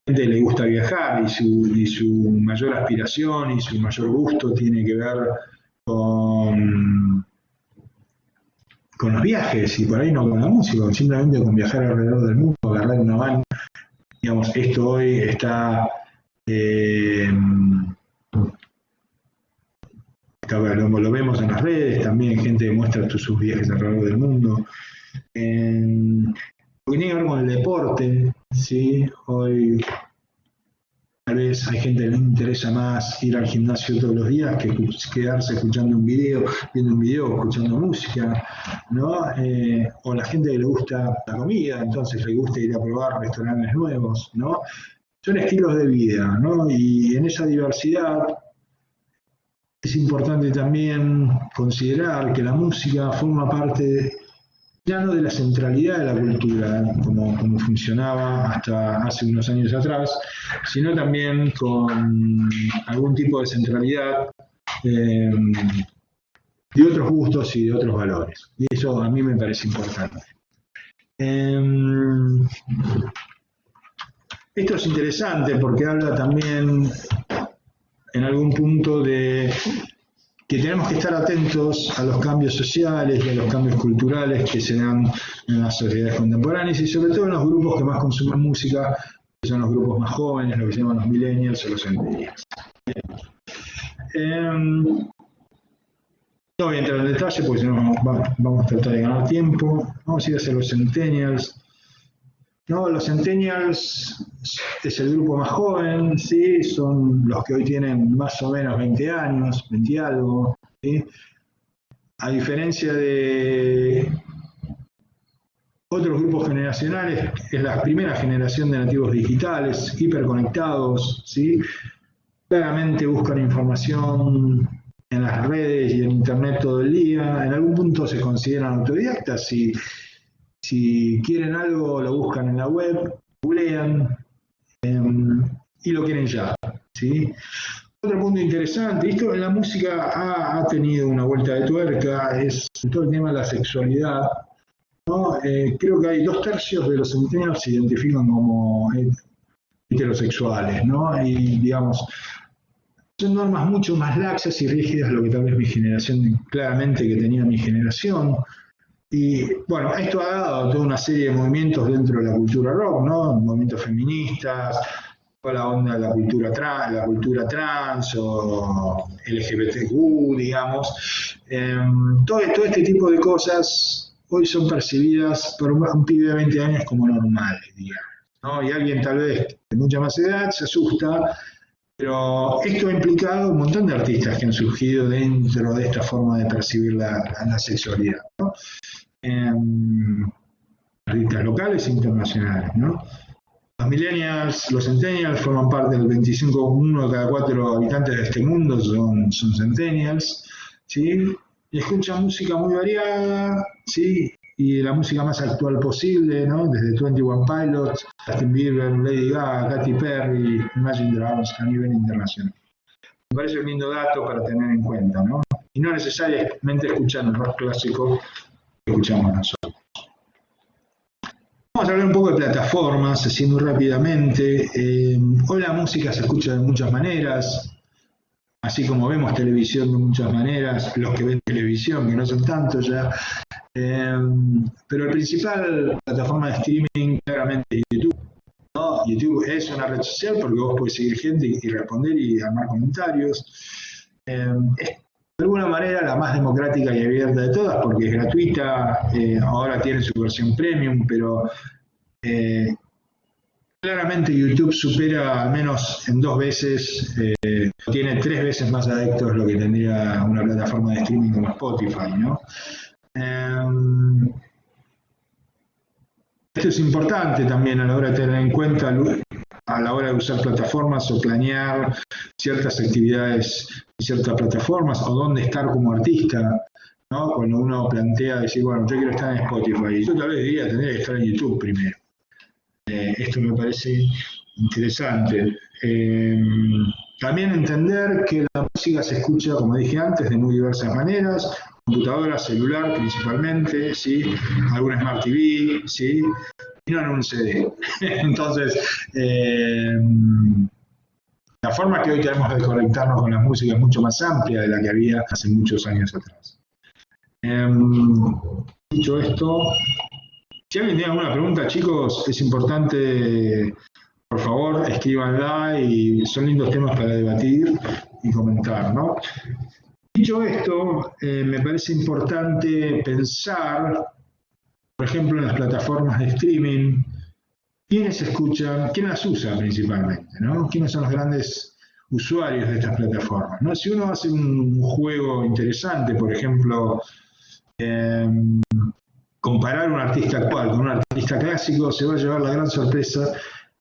gente le gusta viajar y su mayor aspiración y su mayor gusto tiene que ver con los viajes y por ahí no con la música, simplemente con viajar alrededor del mundo, agarrar una van. Digamos, esto hoy está lo vemos en las redes, también gente que muestra sus viajes alrededor del mundo. Lo que tiene que ver con el deporte, ¿sí? Hoy tal vez hay gente que le interesa más ir al gimnasio todos los días que quedarse escuchando un video, viendo un video, escuchando música, ¿no? O la gente que le gusta la comida, entonces le gusta ir a probar restaurantes nuevos, ¿no? Son estilos de vida, ¿no? Y en esa diversidad es importante también considerar que la música forma parte ya no de la centralidad de la cultura, como funcionaba hasta hace unos años atrás, sino también con algún tipo de centralidad de otros gustos y de otros valores. Y eso a mí me parece importante. Esto es interesante porque habla también en algún punto de que tenemos que estar atentos a los cambios sociales y a los cambios culturales que se dan en las sociedades contemporáneas y sobre todo en los grupos que más consumen música, que son los grupos más jóvenes, lo que se llaman los millennials o los centennials. No voy a entrar en detalle porque si no vamos a tratar de ganar tiempo. Vamos a ir hacia los centennials. No, los centennials es el grupo más joven, ¿sí? Son los que hoy tienen más o menos 20 años, 20 y algo, ¿sí? A diferencia de otros grupos generacionales, es la primera generación de nativos digitales, hiperconectados, ¿sí? Claramente buscan información en las redes y en internet todo el día, en algún punto se consideran autodidactas y si quieren algo, lo buscan en la web, googlean y lo quieren ya, ¿sí? Otro punto interesante, esto en la música ha tenido una vuelta de tuerca, es todo el tema de la sexualidad, ¿no? Creo que hay 2/3 de los centennials se identifican como heterosexuales, ¿no? Y digamos, son normas mucho más laxas y rígidas lo que tal vez mi generación, claramente que tenía mi generación. Y bueno, esto ha dado toda una serie de movimientos dentro de la cultura rock, ¿no? Movimientos feministas, toda la onda de la cultura trans o LGBTQ, digamos. Todo este tipo de cosas hoy son percibidas por un pibe de 20 años como normales, digamos, ¿no? Y alguien tal vez de mucha más edad se asusta, pero esto ha implicado un montón de artistas que han surgido dentro de esta forma de percibir la sexualidad, ¿no? Artistas locales e internacionales, ¿no? Los millennials, los centennials forman parte del 25, uno de cada 4 habitantes de este mundo son centennials, ¿sí? Y escuchan música muy variada, ¿sí? Y la música más actual posible, ¿no? Desde 21 Pilots, Justin Bieber, Lady Gaga, Katy Perry, Imagine Dragons a nivel internacional. Me parece un lindo dato para tener en cuenta, ¿no? Y no necesariamente escuchar el rock clásico que escuchamos nosotros. Vamos a hablar un poco de plataformas, así muy rápidamente. Hoy la música se escucha de muchas maneras, así como vemos televisión de muchas maneras, los que ven televisión, que no son tantos ya. Pero la principal plataforma de streaming claramente es YouTube, ¿no? YouTube es una red social porque vos podés seguir gente y responder y armar comentarios. Es de alguna manera la más democrática y abierta de todas porque es gratuita, ahora tiene su versión premium, pero claramente YouTube supera al menos en 2 veces, tiene 3 veces más adeptos lo que tendría una plataforma de streaming como Spotify, ¿no? Esto es importante también a la hora de tener en cuenta a la hora de usar plataformas o planear ciertas actividades en ciertas plataformas o dónde estar como artista, ¿no? Cuando uno plantea decir, bueno, yo quiero estar en Spotify, yo tal vez diría tendría que estar en YouTube primero. Esto me parece interesante. También entender que la música se escucha, como dije antes, de muy diversas maneras, computadora, celular principalmente, ¿sí? Alguna Smart TV, ¿sí? Y no en un CD. Entonces, la forma que hoy tenemos de conectarnos con la música es mucho más amplia de la que había hace muchos años atrás. Dicho esto, si alguien tiene alguna pregunta, chicos, es importante, por favor, escríbanla y son lindos temas para debatir y comentar, ¿no? Dicho esto, me parece importante pensar, por ejemplo, en las plataformas de streaming, quiénes escuchan, quién las usa principalmente, ¿no? ¿Quiénes son los grandes usuarios de estas plataformas, ¿no? Si uno hace un juego interesante, por ejemplo, comparar un artista actual con un artista clásico, se va a llevar la gran sorpresa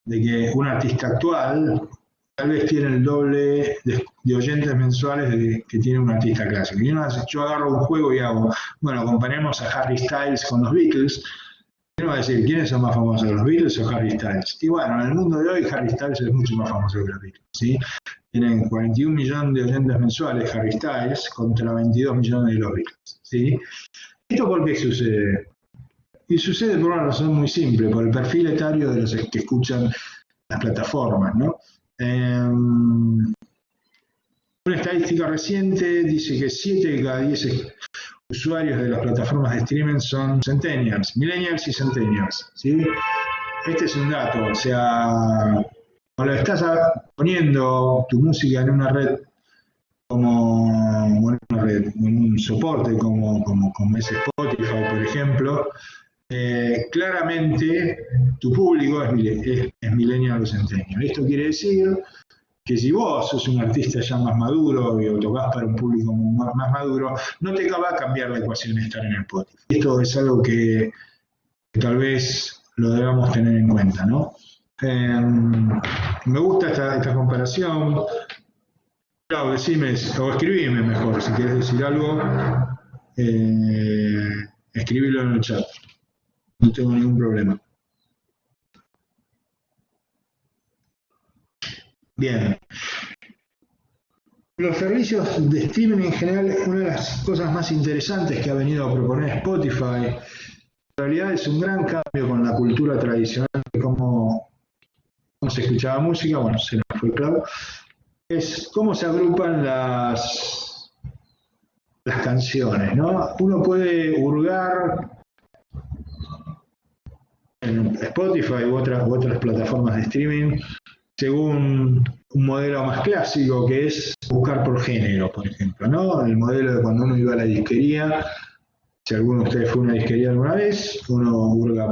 de que un artista actual tal vez tiene el doble de oyentes mensuales que tiene un artista clásico. Y yo agarro un juego y hago, bueno, comparemos a Harry Styles con los Beatles, y uno va a decir, ¿quiénes son más famosos, los Beatles o Harry Styles? Y bueno, en el mundo de hoy Harry Styles es mucho más famoso que los Beatles, ¿sí? Tienen 41 millones de oyentes mensuales Harry Styles contra 22 millones de los Beatles, ¿sí? ¿Esto por qué sucede? Y sucede por una razón muy simple, por el perfil etario de los que escuchan las plataformas, ¿no? Una estadística reciente dice que 7 de cada 10 usuarios de las plataformas de streaming son centennials, millennials y centennials, ¿sí? Este es un dato, o sea, cuando estás poniendo tu música en una red como en un soporte como es Spotify, por ejemplo, claramente tu público es millennial o centennial. Esto quiere decir que si vos sos un artista ya más maduro o tocas para un público más maduro, no te va a cambiar la ecuación estar en el Spotify. Esto es algo que tal vez lo debamos tener en cuenta, ¿no? Me gusta esta comparación. Claro, decime, o escribime mejor, si quieres decir algo, escribilo en el chat, no tengo ningún problema. Bien. Los servicios de streaming en general, una de las cosas más interesantes que ha venido a proponer Spotify, en realidad es un gran cambio con la cultura tradicional de cómo se escuchaba música, bueno, se nos fue claro, es cómo se agrupan las canciones, ¿no? Uno puede hurgar en Spotify u otras plataformas de streaming según un modelo más clásico que es buscar por género, por ejemplo, ¿no? El modelo de cuando uno iba a la disquería, si alguno de ustedes fue a una disquería alguna vez, uno hurga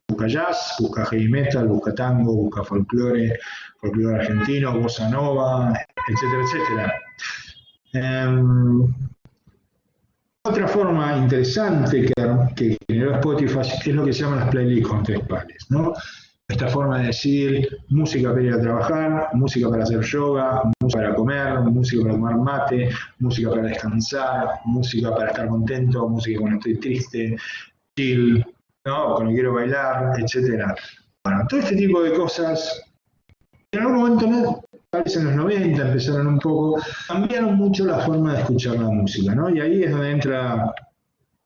busca jazz, busca heavy metal, busca tango, busca folclore argentino, bossa nova, etcétera, etcétera. Otra forma interesante que generó Spotify es lo que se llaman las playlists contextuales, ¿no? Esta forma de decir música para ir a trabajar, música para hacer yoga, música para comer, música para tomar mate, música para descansar, música para estar contento, música cuando estoy triste, chill, ¿no? Cuando quiero bailar, etcétera. Bueno, todo este tipo de cosas, en algún momento, tal vez en los 90 empezaron un poco, cambiaron mucho la forma de escuchar la música, ¿no? Y ahí es donde entra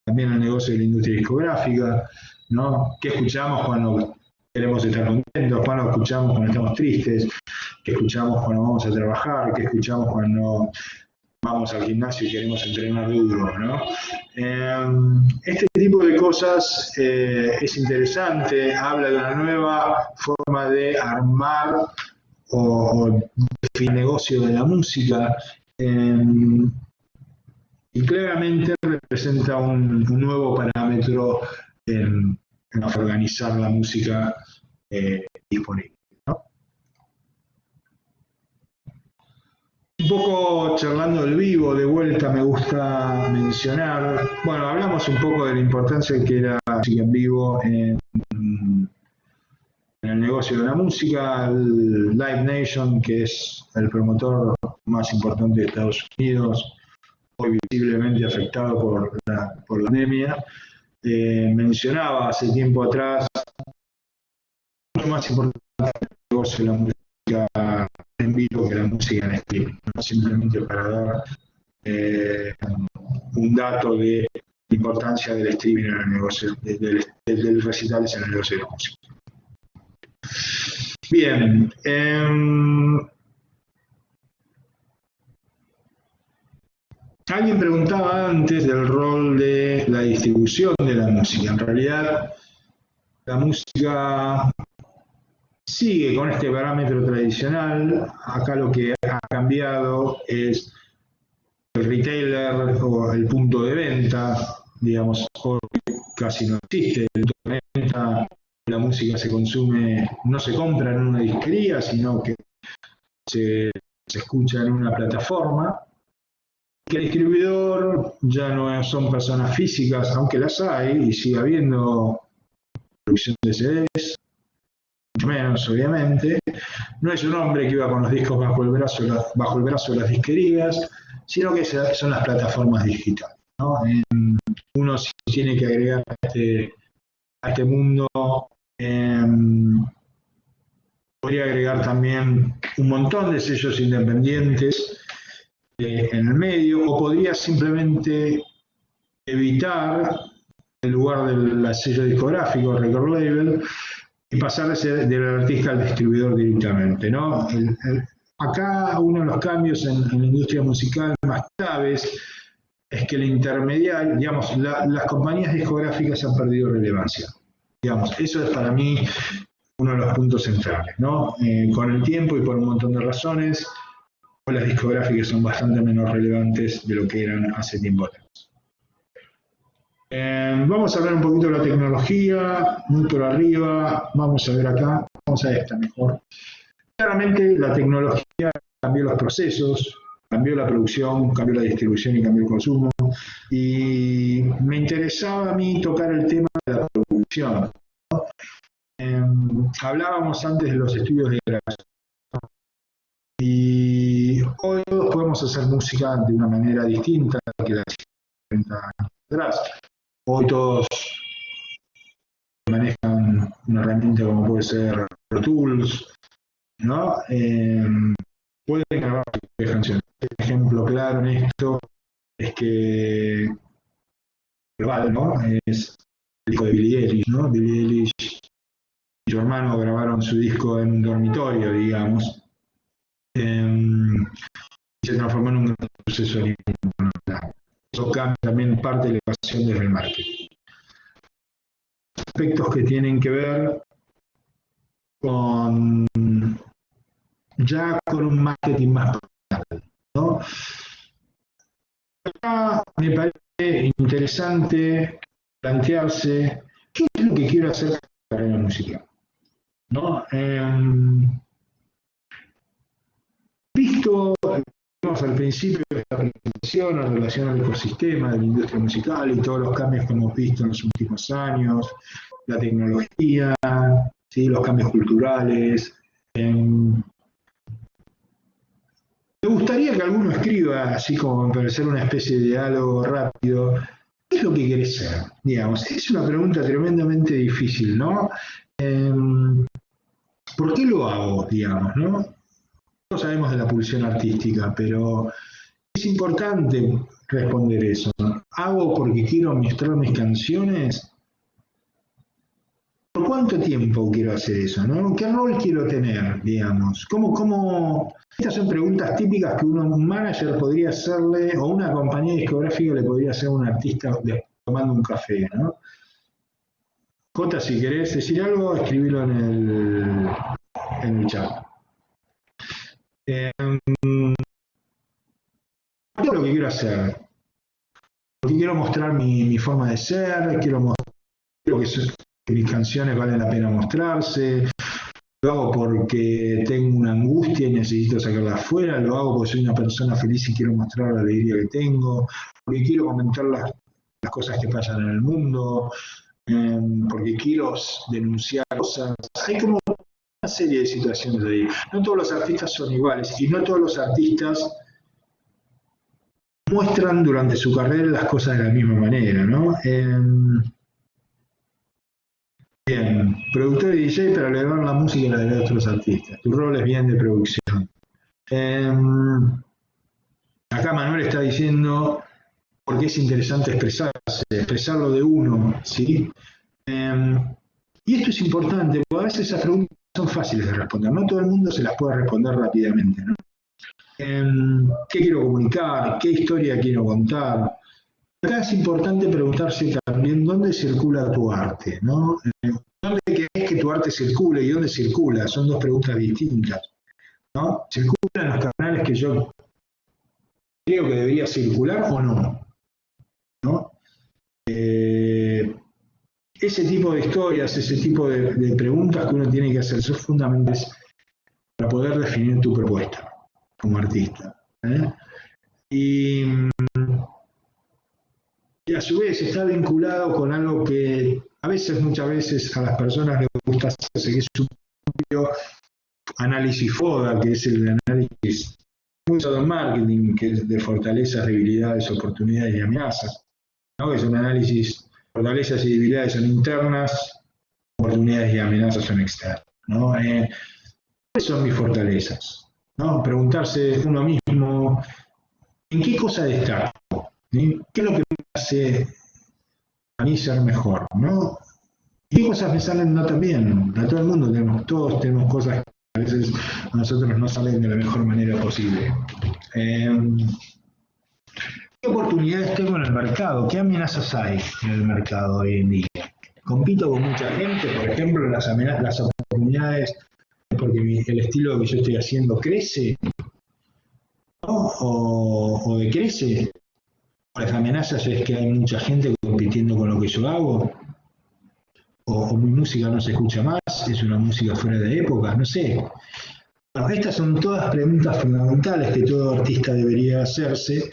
también el negocio de la industria discográfica, ¿no? ¿Qué escuchamos cuando queremos estar contentos? ¿Cuándo escuchamos cuando estamos tristes? ¿Qué escuchamos cuando vamos a trabajar? ¿Qué escuchamos cuando vamos al gimnasio y queremos entrenar duro, ¿no? Este tipo de cosas es interesante, habla de una nueva forma de armar o definir el negocio de la música, y claramente representa un nuevo parámetro en organizar la música disponible, ¿no? Un poco charlando del vivo, de vuelta me gusta mencionar, bueno, hablamos un poco de la importancia que era la música en vivo en el negocio de la música. El Live Nation, que es el promotor más importante de Estados Unidos, hoy visiblemente afectado por la pandemia, mencionaba hace tiempo atrás mucho más importante el negocio de la música en vivo que la música en streaming, no simplemente para dar un dato de la importancia del streaming en el negocio, del recitales en el negocio de la música. Bien, alguien preguntaba antes del rol de la distribución de la música. En realidad, la música sigue con este parámetro tradicional. Acá lo que ha cambiado es el retailer o el punto de venta. Digamos, hoy casi no existe el punto de venta. La música se consume, no se compra en una disquería, sino que se escucha en una plataforma. Que el distribuidor ya no son personas físicas, aunque las hay, y sigue habiendo producción de CDs, mucho menos obviamente. No es un hombre que iba con los discos bajo el brazo de las disquerías, sino que son las plataformas digitales, ¿no? Uno sí tiene que agregar a este mundo, podría agregar también un montón de sellos independientes en el medio, o podría simplemente evitar, en lugar del sello discográfico, record label, y pasar de ser del artista al distribuidor directamente, ¿no? Acá uno de los cambios en la industria musical más graves es que el intermediario, digamos, las compañías discográficas han perdido relevancia. Digamos, eso es para mí uno de los puntos centrales, ¿no? Con el tiempo y por un montón de razones, las discográficas son bastante menos relevantes de lo que eran hace tiempo atrás. Vamos a hablar un poquito de la tecnología, muy por arriba, vamos a ver acá, vamos a esta mejor. Claramente la tecnología cambió los procesos, cambió la producción, cambió la distribución y cambió el consumo. Y me interesaba a mí tocar el tema de la producción, ¿no? Hablábamos antes de los estudios de grabación. Y hoy todos podemos hacer música de una manera distinta que la 30 años atrás. Hoy todos manejan una herramienta como puede ser Pro Tools, ¿no? Pueden grabar canciones. Un ejemplo claro en esto es que global, ¿no? Es el disco de Billie Eilish, ¿no? Billie Eilish y su hermano grabaron su disco en un dormitorio, digamos. Y se transformó en un gran proceso de nivel. Eso cambia también parte de la ecuación desde el marketing. Aspectos que tienen que ver con ya con un marketing más personal, ¿no? Acá me parece interesante plantearse qué es lo que quiero hacer con la carrera musical, ¿no? Visto al principio de esta presentación en relación al ecosistema de la industria musical y todos los cambios que hemos visto en los últimos años, la tecnología, ¿sí? Los cambios culturales. Me gustaría que alguno escriba, así como para hacer una especie de diálogo rápido, ¿qué es lo que querés ser? Digamos, es una pregunta tremendamente difícil, ¿no? ¿Por qué lo hago, digamos, no? Todos sabemos de la pulsión artística, pero es importante responder eso. ¿Hago porque quiero mostrar mis canciones? ¿Por cuánto tiempo quiero hacer eso, no? ¿Qué rol quiero tener, digamos? Estas son preguntas típicas que un manager podría hacerle, o una compañía discográfica le podría hacer a un artista tomando un café, ¿no? Jota, si querés decir algo, escribilo en el chat. ¿Qué es lo que quiero hacer? Porque quiero mostrar mi forma de ser, quiero que mis canciones valen la pena mostrarse, lo hago porque tengo una angustia y necesito sacarla afuera, lo hago porque soy una persona feliz y quiero mostrar la alegría que tengo, porque quiero comentar las cosas que pasan en el mundo, porque quiero denunciar cosas. Hay como una serie de situaciones ahí. No todos los artistas son iguales y no todos los artistas muestran durante su carrera las cosas de la misma manera, ¿no? Bien, productor y DJ para elevar la música y la de otros artistas. Tu rol es bien de producción. Acá Manuel está diciendo por qué es interesante expresarlo de uno, ¿sí? Y esto es importante, porque a veces esas preguntas son fáciles de responder. No todo el mundo se las puede responder rápidamente, ¿no? ¿Qué quiero comunicar? ¿Qué historia quiero contar? Acá es importante preguntarse también dónde circula tu arte, ¿no? ¿Dónde querés que tu arte circule y dónde circula? Son dos preguntas distintas, ¿no? ¿Circula en los canales que yo creo que debería circular o no? ¿No? Ese tipo de historias, ese tipo de preguntas que uno tiene que hacer son fundamentales para poder definir tu propuesta como artista. Y a su vez está vinculado con algo que muchas veces a las personas les gusta hacerse, que es un propio análisis FODA, que es el análisis usado en marketing, que es de fortalezas, debilidades, oportunidades y amenazas, ¿no? Que es un análisis, fortalezas y debilidades son internas, oportunidades y amenazas son externas, ¿no? ¿Cuáles son mis fortalezas? ¿No? Preguntarse uno mismo, ¿en qué cosa destaco? ¿Sí? ¿Qué es lo que me hace a mí ser mejor, ¿no? Y cosas me salen no tan bien. A todo el mundo todos tenemos cosas que a veces a nosotros no salen de la mejor manera posible. ¿Qué oportunidades tengo en el mercado? ¿Qué amenazas hay en el mercado hoy en día? Compito con mucha gente, por ejemplo, las oportunidades porque el estilo que yo estoy haciendo crece, ¿no? o decrece. Las amenazas es que hay mucha gente compitiendo con lo que yo hago, o mi música no se escucha más, es una música fuera de época, no sé. Bueno, estas son todas preguntas fundamentales que todo artista debería hacerse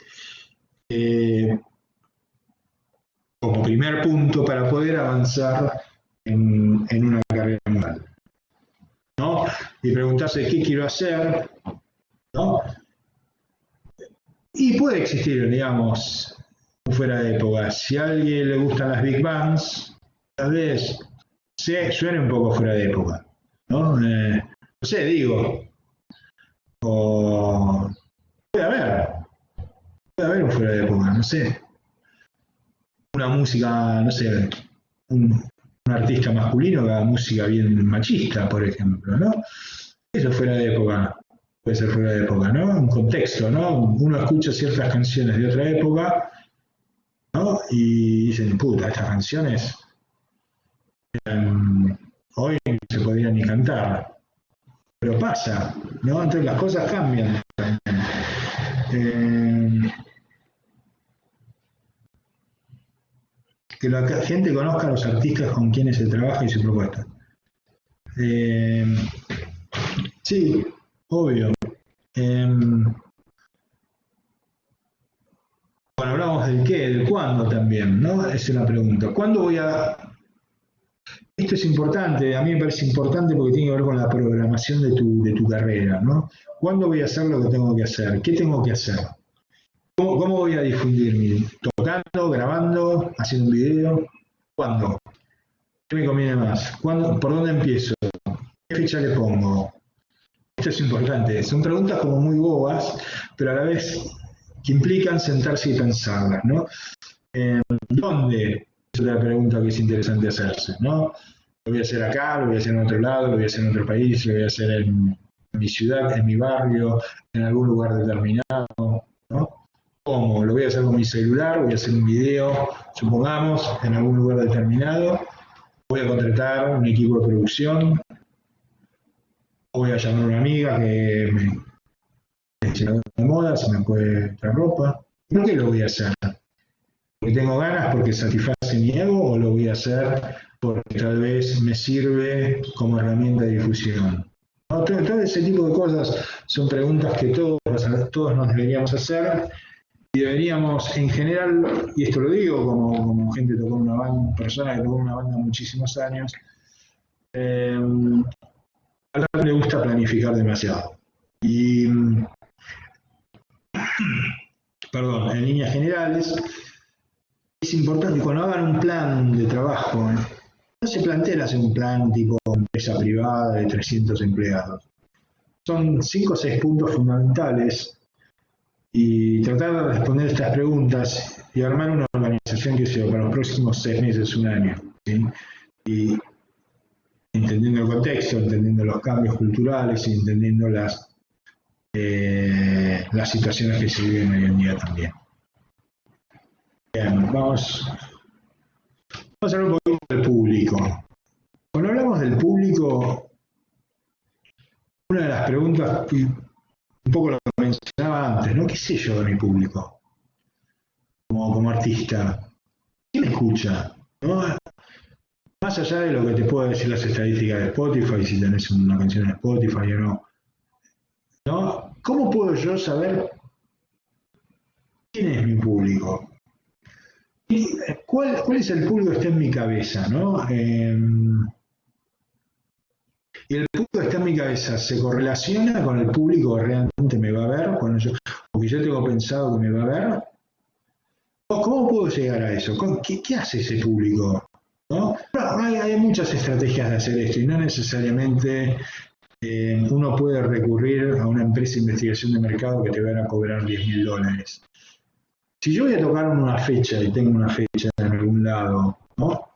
como primer punto para poder avanzar en una carrera musical, ¿no? Y preguntarse qué quiero hacer, ¿no? Y puede existir, digamos, fuera de época. Si a alguien le gustan las big bands, tal vez suene un poco fuera de época, ¿no? No sé, digo, o puede haber un fuera de época, no sé. Una música, no sé, un artista masculino que haga música bien machista, por ejemplo, ¿no? Eso fuera de época, puede ser fuera de época, ¿no? Un contexto, ¿no? Uno escucha ciertas canciones de otra época, ¿no? Y dicen, puta, estas canciones hoy no se podrían ni cantar, pero pasa, ¿no? Entonces las cosas cambian. Que la gente conozca a los artistas con quienes se trabaja y su propuesta. Sí, obvio. Bueno, hablamos del qué, del cuándo también, ¿no? Esa es la pregunta. ¿Cuándo voy a...? Esto es importante, a mí me parece importante porque tiene que ver con la programación de tu carrera, ¿no? ¿Cuándo voy a hacer lo que tengo que hacer? ¿Qué tengo que hacer? ¿Cómo voy a difundirme? ¿Tocando, grabando, haciendo un video? ¿Cuándo? ¿Qué me conviene más? ¿Por dónde empiezo? ¿Qué fecha le pongo? Esto es importante. Son preguntas como muy bobas, pero a la vez que implican sentarse y pensarlas, ¿no? ¿Dónde? Es otra pregunta que es interesante hacerse, ¿no? Lo voy a hacer acá, lo voy a hacer en otro lado, lo voy a hacer en otro país, lo voy a hacer en mi ciudad, en mi barrio, en algún lugar determinado, ¿no? ¿Cómo? Lo voy a hacer con mi celular, voy a hacer un video, supongamos, en algún lugar determinado, voy a contratar un equipo de producción, voy a llamar a una amiga que me diseñadora de moda, se me puede traer ropa. ¿Por qué lo voy a hacer? ¿Porque tengo ganas, porque satisface mi ego, o lo voy a hacer porque tal vez me sirve como herramienta de difusión? ¿No? Todo ese tipo de cosas son preguntas que todos nos deberíamos hacer y deberíamos, en general, y esto lo digo como gente que tocó en una banda, persona que tocó en una banda muchísimos años, a la le gusta planificar demasiado. Y, perdón, en líneas generales, es importante cuando hagan un plan de trabajo, no se planteen hacer un plan tipo empresa privada de 300 empleados. Son 5 o 6 puntos fundamentales y tratar de responder estas preguntas y armar una organización que sea para los próximos 6 meses, un año. ¿Sí? Y entendiendo el contexto, entendiendo los cambios culturales y entendiendo las situaciones que se viven hoy en día también. Bien, vamos a hablar un poquito del público. Cuando hablamos del público, una de las preguntas, y un poco lo mencionaba antes, ¿no? ¿Qué sé yo de mi público? Como artista. ¿Quién me escucha? ¿No? Más allá de lo que te puedo decir las estadísticas de Spotify, si tenés una canción de Spotify o no. ¿No? ¿Cómo puedo yo saber quién es mi público? ¿Cuál es el público que está en mi cabeza? ¿No? Y el público que está en mi cabeza se correlaciona con el público que realmente me va a ver, o que yo tengo pensado que me va a ver. ¿Cómo puedo llegar a eso? ¿Qué hace ese público? ¿No? Hay muchas estrategias de hacer esto y no necesariamente uno puede recurrir a una empresa de investigación de mercado que te van a cobrar $10.000. Si yo voy a tocar una fecha y tengo una fecha en algún lado, ¿no?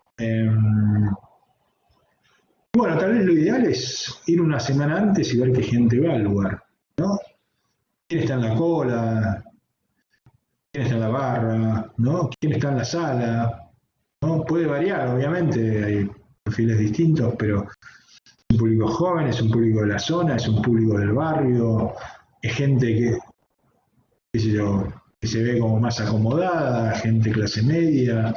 ideal es ir una semana antes y ver qué gente va al lugar, ¿no? ¿Quién está en la cola? ¿Quién está en la barra? ¿No? ¿Quién está en la sala? ¿No? Puede variar, obviamente, hay perfiles distintos, pero es un público joven, es un público de la zona, es un público del barrio, es gente qué sé yo, que se ve como más acomodada, gente clase media,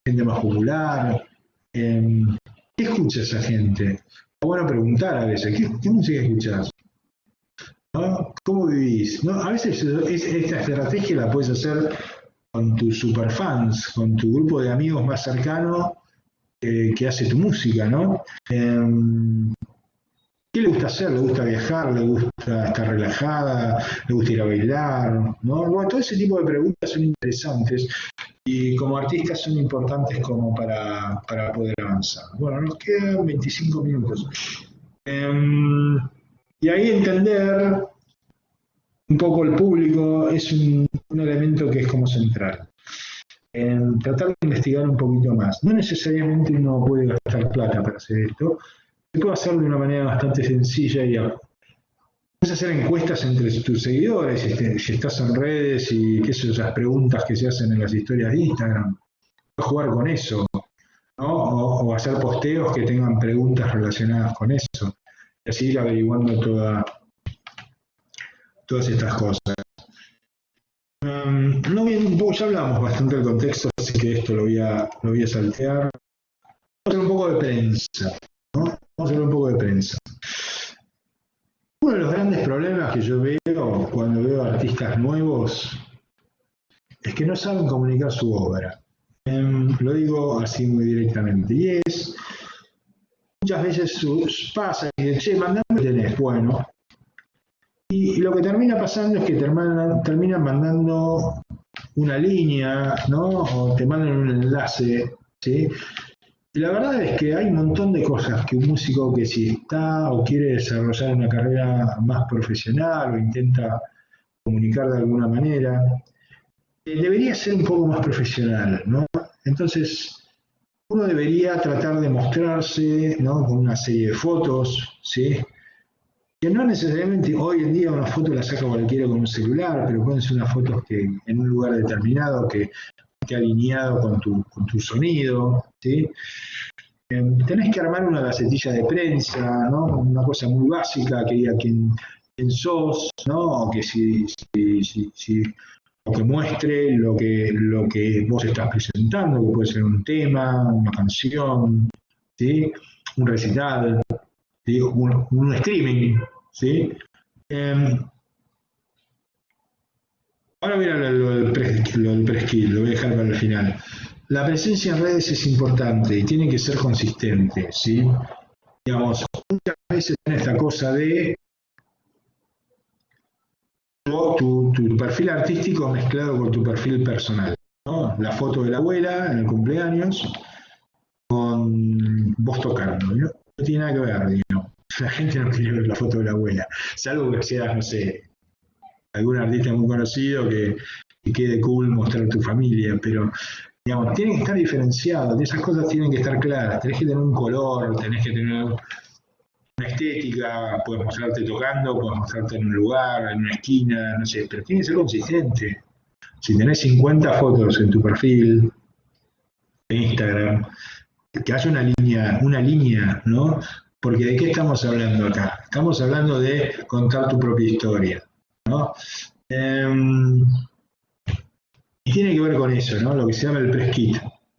gente más popular. ¿Qué escucha esa gente? Es bueno preguntar a veces, ¿qué música escuchás? ¿No? ¿Cómo vivís? ¿No? A veces esta estrategia la puedes hacer con tus superfans, con tu grupo de amigos más cercano que hace tu música, ¿no? ¿Qué le gusta hacer? ¿Le gusta viajar? ¿Le gusta estar relajada? ¿Le gusta ir a bailar? ¿No? Bueno, todo ese tipo de preguntas son interesantes y como artistas son importantes como para poder avanzar. Bueno, nos quedan 25 minutos. Y ahí entender un poco el público es un elemento que es como central. Tratar de investigar un poquito más. No necesariamente uno puede gastar plata para hacer esto, se puede hacer de una manera bastante sencilla y puedes hacer encuestas entre tus seguidores, si estás en redes y qué sé yo, esas preguntas que se hacen en las historias de Instagram. Puedes jugar con eso, ¿no? O hacer posteos que tengan preguntas relacionadas con eso. Y así ir averiguando todas estas cosas. No bien, ya hablamos bastante del contexto, así que esto lo voy a saltear. Vamos a hacer un poco de prensa, ¿no? Vamos a hacer un poco de prensa. Uno de los grandes problemas que yo veo cuando veo artistas nuevos es que no saben comunicar su obra. Lo digo así muy directamente. Y es, muchas veces pasa y dice, che, mandame lo que tenés, bueno. Y lo que termina pasando es que terminan mandando una línea, ¿no? O te mandan un enlace, ¿sí? Y la verdad es que hay un montón de cosas que un músico que si está o quiere desarrollar una carrera más profesional o intenta comunicar de alguna manera, debería ser un poco más profesional, ¿no? Entonces, uno debería tratar de mostrarse, ¿no? Con una serie de fotos, ¿sí? Que no necesariamente hoy en día una foto la saca cualquiera con un celular, pero pueden ser unas fotos que en un lugar determinado que esté alineado con tu sonido, ¿sí? Tenés que armar una gacetilla de prensa, ¿no? Una cosa muy básica que diga quién sos, ¿no? O que o que muestre lo que vos estás presentando, que puede ser un tema, una canción, ¿sí? Un recital, ¿sí? Un streaming, ¿sí? Ahora mira lo del press-kit, lo voy a dejar para el final. La presencia en redes es importante y tiene que ser consistente, ¿sí? Digamos, muchas veces en esta cosa de tu perfil artístico mezclado con tu perfil personal, ¿no? La foto de la abuela en el cumpleaños con vos tocando, ¿no? No tiene nada que ver, digamos. La gente no quiere ver la foto de la abuela, salvo que seas, no sé, algún artista muy conocido que quede cool mostrar tu familia, pero digamos, tienen que estar diferenciados, esas cosas tienen que estar claras, tenés que tener un color, tenés que tener una estética, puedes mostrarte tocando, puedes mostrarte en un lugar, en una esquina, no sé, pero tiene que ser consistente. Si tenés 50 fotos en tu perfil de Instagram, que haya una línea, ¿no? Porque ¿de qué estamos hablando acá? Estamos hablando de contar tu propia historia, ¿no? Y tiene que ver con eso, ¿no? Lo que se llama el press kit,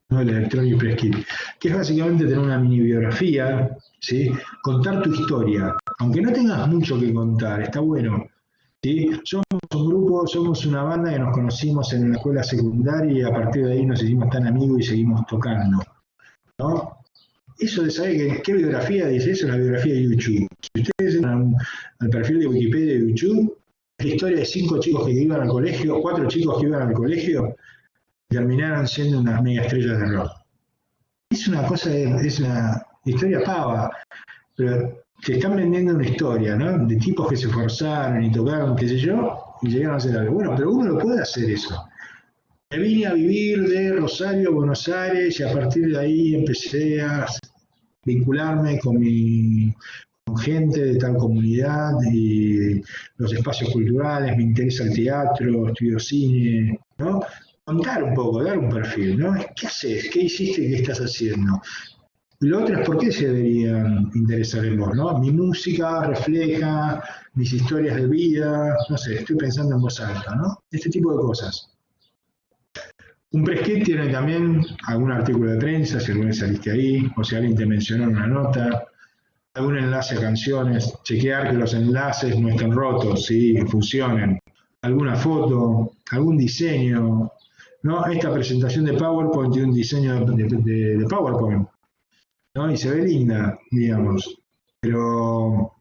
¿no? El electronic press kit, que es básicamente tener una mini biografía, ¿sí? Contar tu historia, aunque no tengas mucho que contar, está bueno, ¿sí? Somos un grupo, somos una banda que nos conocimos en la escuela secundaria y a partir de ahí nos hicimos tan amigos y seguimos tocando, ¿no? Eso de saber qué biografía dice, eso es la biografía de YouTube. Si ustedes entran al perfil de Wikipedia de YouTube, es la historia de 5 chicos que iban al colegio, 4 chicos que iban al colegio, y terminaron siendo unas mega estrellas de rock. Es una cosa, es una historia pava, pero te están vendiendo una historia, ¿no? De tipos que se esforzaron y tocaron, qué sé yo, y llegaron a hacer algo. Bueno, pero uno lo puede hacer eso. Me vine a vivir de Rosario a Buenos Aires y a partir de ahí empecé a vincularme con gente de tal comunidad y los espacios culturales, me interesa el teatro, estudio cine, ¿no? Contar un poco, dar un perfil, ¿no? ¿Qué haces? ¿Qué hiciste? ¿Qué estás haciendo? Y lo otro es por qué se deberían interesar en vos, ¿no? Mi música refleja mis historias de vida, no sé, estoy pensando en voz alta, ¿no? Este tipo de cosas. Un press kit tiene también algún artículo de prensa, si alguna vez saliste ahí, o si alguien te mencionó en una nota, algún enlace a canciones, chequear que los enlaces no estén rotos, ¿sí? Que funcionen, alguna foto, algún diseño, ¿no? Esta presentación de PowerPoint tiene un diseño de PowerPoint, ¿no? Y se ve linda, digamos, pero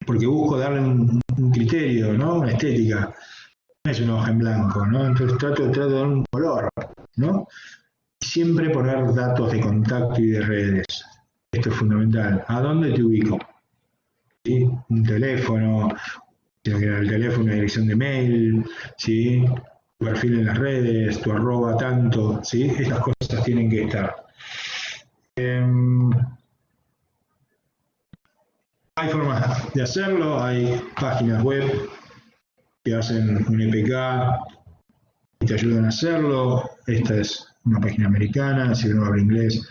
porque busco darle un criterio, ¿no? Una estética, no es una hoja en blanco, ¿no? Entonces trato de dar un color, ¿no? Y siempre poner datos de contacto y de redes. Esto es fundamental. ¿A dónde te ubico? ¿Sí? Un teléfono, tiene que dar el teléfono, una dirección de mail, ¿sí? Tu perfil en las redes, tu arroba tanto, ¿sí? Estas cosas tienen que estar. Hay formas de hacerlo, hay páginas web que hacen un EPK y te ayudan a hacerlo. Esta es una página americana, si uno habla inglés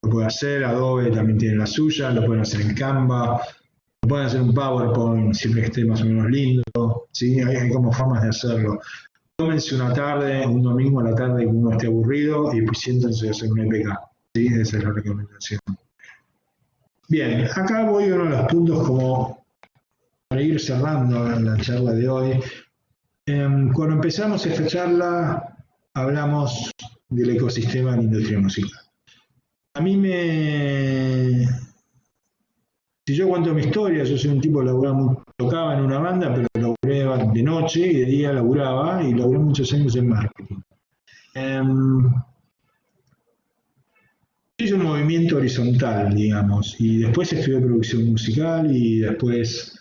lo puede hacer. Adobe también tiene la suya, lo pueden hacer en Canva, lo pueden hacer en PowerPoint, siempre que esté más o menos lindo. ¿Sí? Hay como formas de hacerlo. Tómense una tarde, un domingo a la tarde que uno esté aburrido y pues siéntense a hacer un EPK. ¿Sí? Esa es la recomendación. Bien, acá voy a uno de los puntos como para ir cerrando la charla de hoy. Cuando empezamos esta charla hablamos del ecosistema de la industria musical. A mí si yo cuento mi historia, yo soy un tipo que tocaba en una banda, pero laburé de noche y de día laburaba y laburé muchos años en marketing. Hice un movimiento horizontal, digamos, y después estudié producción musical y después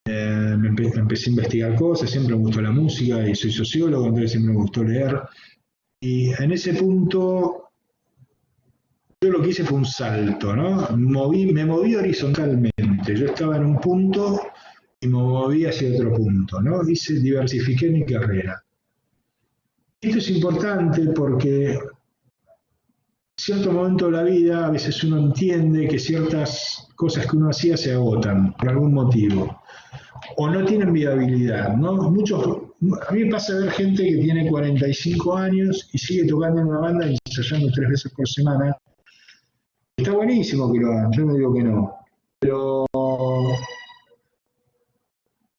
empecé a investigar cosas, siempre me gustó la música y soy sociólogo, entonces siempre me gustó leer. Y en ese punto, yo lo que hice fue un salto, ¿no? Me moví horizontalmente, yo estaba en un punto y me moví hacia otro punto, ¿no? Diversifiqué mi carrera. Esto es importante porque en cierto momento de la vida a veces uno entiende que ciertas cosas que uno hacía se agotan por algún motivo o no tienen viabilidad, ¿no? A mí me pasa ver gente que tiene 45 años y sigue tocando en una banda y ensayando 3 veces por semana. Está buenísimo que lo hagan, yo no digo que no,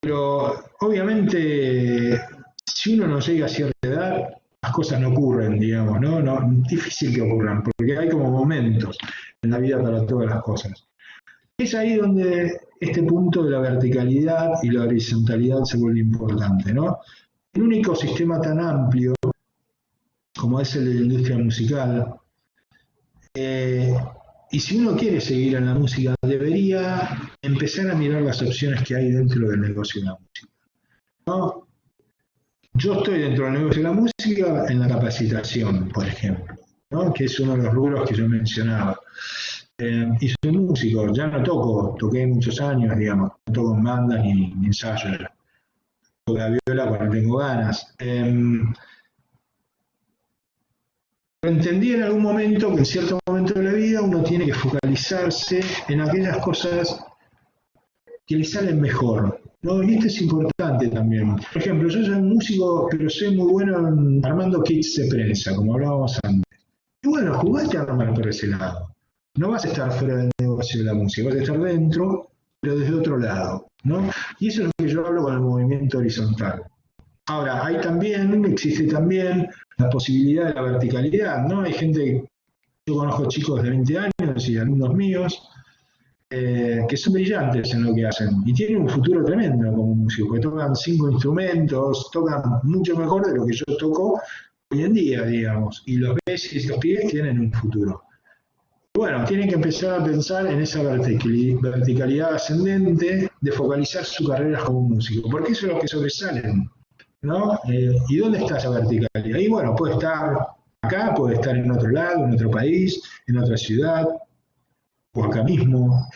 pero obviamente si uno no llega a cierta edad, las cosas no ocurren, digamos, ¿no? Es difícil que ocurran, porque hay como momentos en la vida para todas las cosas. Es ahí donde este punto de la verticalidad y la horizontalidad se vuelve importante, ¿no? En un ecosistema tan amplio como es el de la industria musical, y si uno quiere seguir en la música, debería empezar a mirar las opciones que hay dentro del negocio de la música, ¿no? Yo estoy dentro del negocio de la música en la capacitación, por ejemplo, ¿no? Que es uno de los rubros que yo mencionaba. Y soy músico, ya no toqué muchos años, digamos, no toco en bandas ni ensayo, toco la viola cuando tengo ganas. Pero entendí en algún momento que en cierto momento de la vida uno tiene que focalizarse en aquellas cosas que le salen mejor, ¿no? Y esto es importante también. Por ejemplo, yo soy un músico, pero soy muy bueno en armando kits de prensa, como hablábamos antes. Y bueno, jugaste a armar por ese lado. No vas a estar fuera del negocio de la música, vas a estar dentro, pero desde otro lado, ¿no? Y eso es lo que yo hablo con el movimiento horizontal. Ahora, existe también la posibilidad de la verticalidad, ¿no? Hay gente, yo conozco chicos de 20 años y alumnos míos, que son brillantes en lo que hacen y tienen un futuro tremendo como músicos, que tocan 5 instrumentos, tocan mucho mejor de lo que yo toco hoy en día, digamos, y los ves y los pibes tienen un futuro. Bueno, tienen que empezar a pensar en esa verticalidad ascendente de focalizar su carrera como músico, porque eso es lo que sobresalen, ¿no? ¿Y dónde está esa verticalidad? Y bueno, puede estar acá, puede estar en otro lado, en otro país, en otra ciudad, o acá mismo.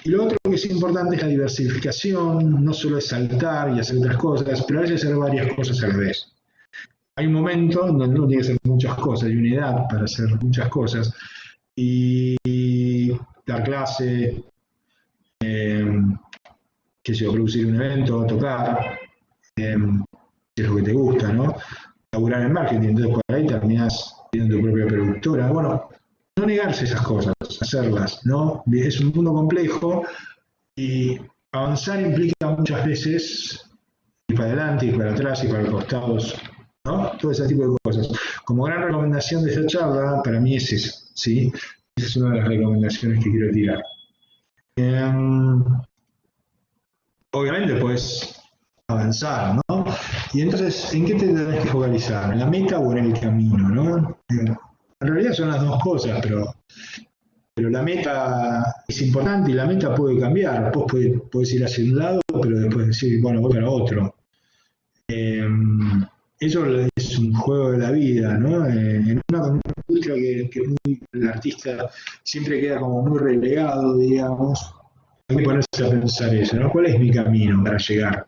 Y lo otro que es importante es la diversificación, no solo es saltar y hacer otras cosas, pero a veces hacer varias cosas a la vez. Hay un momento en donde uno tiene que hacer muchas cosas, hay una edad para hacer muchas cosas, y dar clase, qué sé yo, producir un evento, tocar, que es lo que te gusta, ¿no? Laburar en marketing, entonces por ahí terminás teniendo tu propia productora. Bueno, no negarse esas cosas, hacerlas, ¿no? Es un mundo complejo y avanzar implica muchas veces ir para adelante, ir para atrás, ir para los costados, ¿no? Todo ese tipo de cosas. Como gran recomendación de esta charla, para mí es esa, ¿sí? Esa es una de las recomendaciones que quiero tirar. Obviamente puedes avanzar, ¿no? Y entonces, ¿en qué te tenés que focalizar? ¿En la meta o en el camino, ¿no? En realidad son las dos cosas, pero la meta es importante y la meta puede cambiar. Vos podés ir hacia un lado, pero después decir, bueno, voy para otro. Eso es un juego de la vida, ¿no? En una cultura que el artista siempre queda como muy relegado, digamos, hay que ponerse a pensar eso, ¿no? ¿Cuál es mi camino para llegar a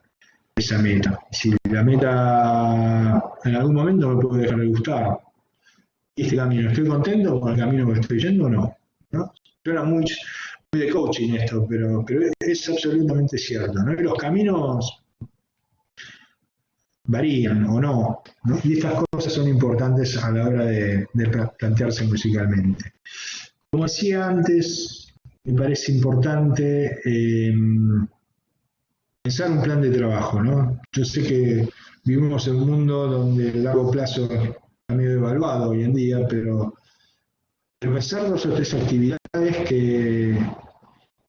esa meta? Si la meta en algún momento me puede dejar de gustar, ¿y este camino, estoy contento con el camino que estoy yendo o no? ¿No? Suena muy de coaching esto, pero es absolutamente cierto, ¿no? Y los caminos varían o no, ¿no? Y estas cosas son importantes a la hora de plantearse musicalmente. Como decía antes, me parece importante pensar un plan de trabajo, ¿no? Yo sé que vivimos en un mundo donde el largo plazo está medio evaluado hoy en día, pero pensar 2 o 3 actividades que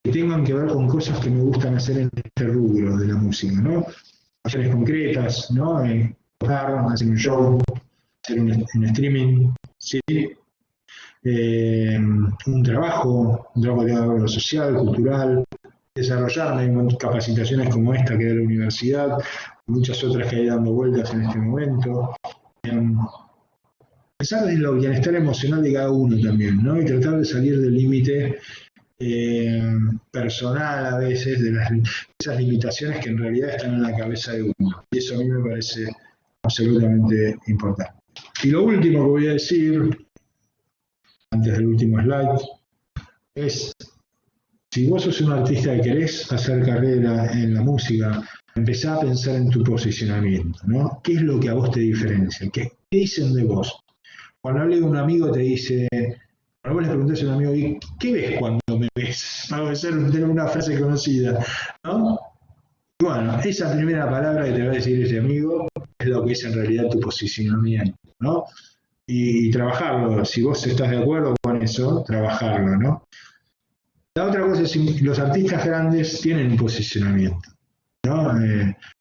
tengan que ver con cosas que me gustan hacer en este rubro de la música, ¿no? Acciones concretas, ¿no? Tocar, hacer un show, hacer un streaming, ¿sí? Un trabajo que tenga que ver con lo social, cultural, desarrollarme en capacitaciones como esta que da la universidad, muchas otras que hay dando vueltas en este momento. Pensar en el bienestar emocional de cada uno también, ¿no? Y tratar de salir del límite personal a veces, de esas limitaciones que en realidad están en la cabeza de uno. Y eso a mí me parece absolutamente importante. Y lo último que voy a decir, antes del último slide, es, si vos sos un artista que querés hacer carrera en la música, empezá a pensar en tu posicionamiento, ¿no? ¿Qué es lo que a vos te diferencia? ¿Qué dicen de vos? Cuando hablé con un amigo te dice, cuando vos le preguntás a un amigo, ¿y qué ves cuando me ves? Para tener una frase conocida, ¿no? Y bueno, esa primera palabra que te va a decir ese amigo es lo que es en realidad tu posicionamiento, ¿no? Y trabajarlo, si vos estás de acuerdo con eso, trabajarlo, ¿no? La otra cosa es que los artistas grandes tienen un posicionamiento, ¿no?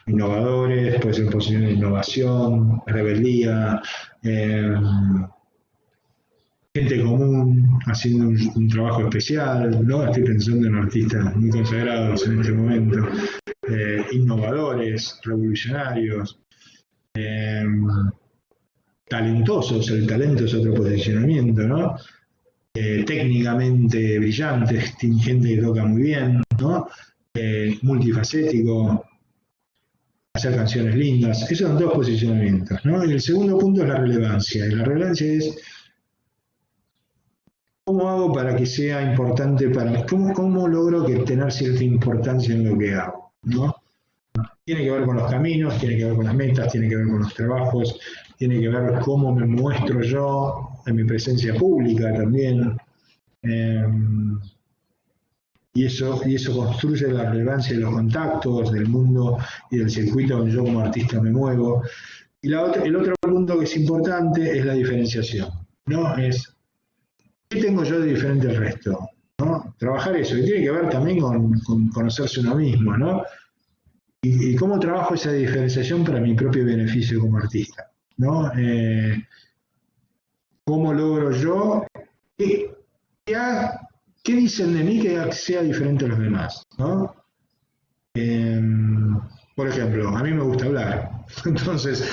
Innovadores, puede ser posición de innovación, rebeldía, gente común haciendo un trabajo especial, ¿no? Estoy pensando en artistas muy consagrados en este momento, innovadores, revolucionarios, talentosos, el talento es otro posicionamiento, ¿no? Técnicamente brillantes, gente que toca muy bien, ¿no? Multifacético, hacer canciones lindas, esos son 2 posicionamientos, ¿no? Y el segundo punto es la relevancia, y la relevancia es ¿cómo hago para que sea importante para mí? ¿Cómo logro que tener cierta importancia en lo que hago, ¿no? Tiene que ver con los caminos, tiene que ver con las metas, tiene que ver con los trabajos, tiene que ver cómo me muestro yo en mi presencia pública también. Y eso construye la relevancia de los contactos, del mundo y del circuito donde yo como artista me muevo. Y el otro punto que es importante es la diferenciación, ¿no? Es ¿qué tengo yo de diferente al resto? ¿No? Trabajar eso, que tiene que ver también con conocerse uno mismo, ¿no? Y cómo trabajo esa diferenciación para mi propio beneficio como artista, ¿no? ¿Cómo logro yo? ¿Qué dicen de mí que sea diferente a los demás, ¿no? Por ejemplo, a mí me gusta hablar, entonces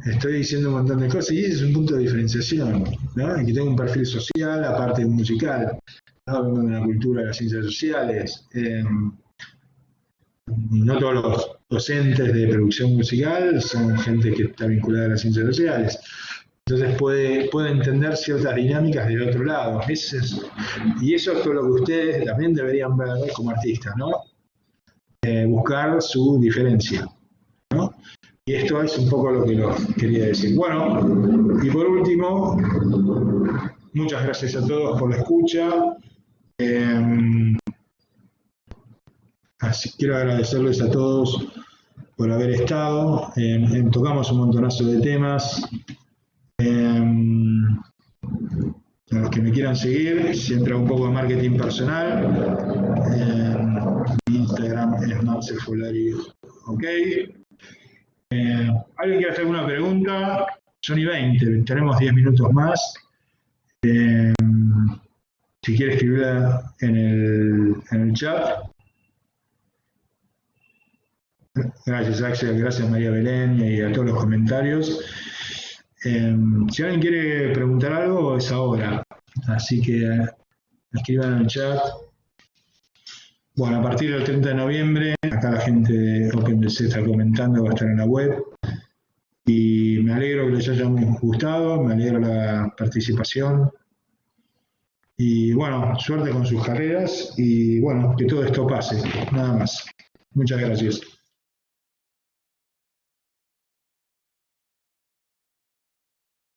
estoy diciendo un montón de cosas y ese es un punto de diferenciación, ¿no? Y que tengo un perfil social aparte de un musical. ¿no? Vengo de una cultura de las ciencias sociales. No todos los docentes de producción musical son gente que está vinculada a las ciencias sociales. Entonces puede entender ciertas dinámicas del otro lado. Y eso es todo lo que ustedes también deberían ver como artistas, ¿no? Buscar su diferencia, ¿no? Y esto es un poco lo que los quería decir. Bueno, y por último, muchas gracias a todos por la escucha. Así quiero agradecerles a todos por haber estado. Tocamos un montonazo de temas. A los que me quieran seguir, siempre hago un poco de marketing personal. Mi Instagram es Marcel Folari. Ok. ¿Alguien quiere hacer alguna pregunta? Son y 20, tenemos 10 minutos más. Si quiere escribirla en el chat. Gracias Axel, gracias María Belén y a todos los comentarios. Si alguien quiere preguntar algo, es ahora. Así que escriban en el chat. Bueno, a partir del 30 de noviembre, acá la gente de OpenBC está comentando, va a estar en la web. Y me alegro que les haya gustado, me alegro la participación. Y bueno, suerte con sus carreras y bueno, que todo esto pase, nada más. Muchas gracias.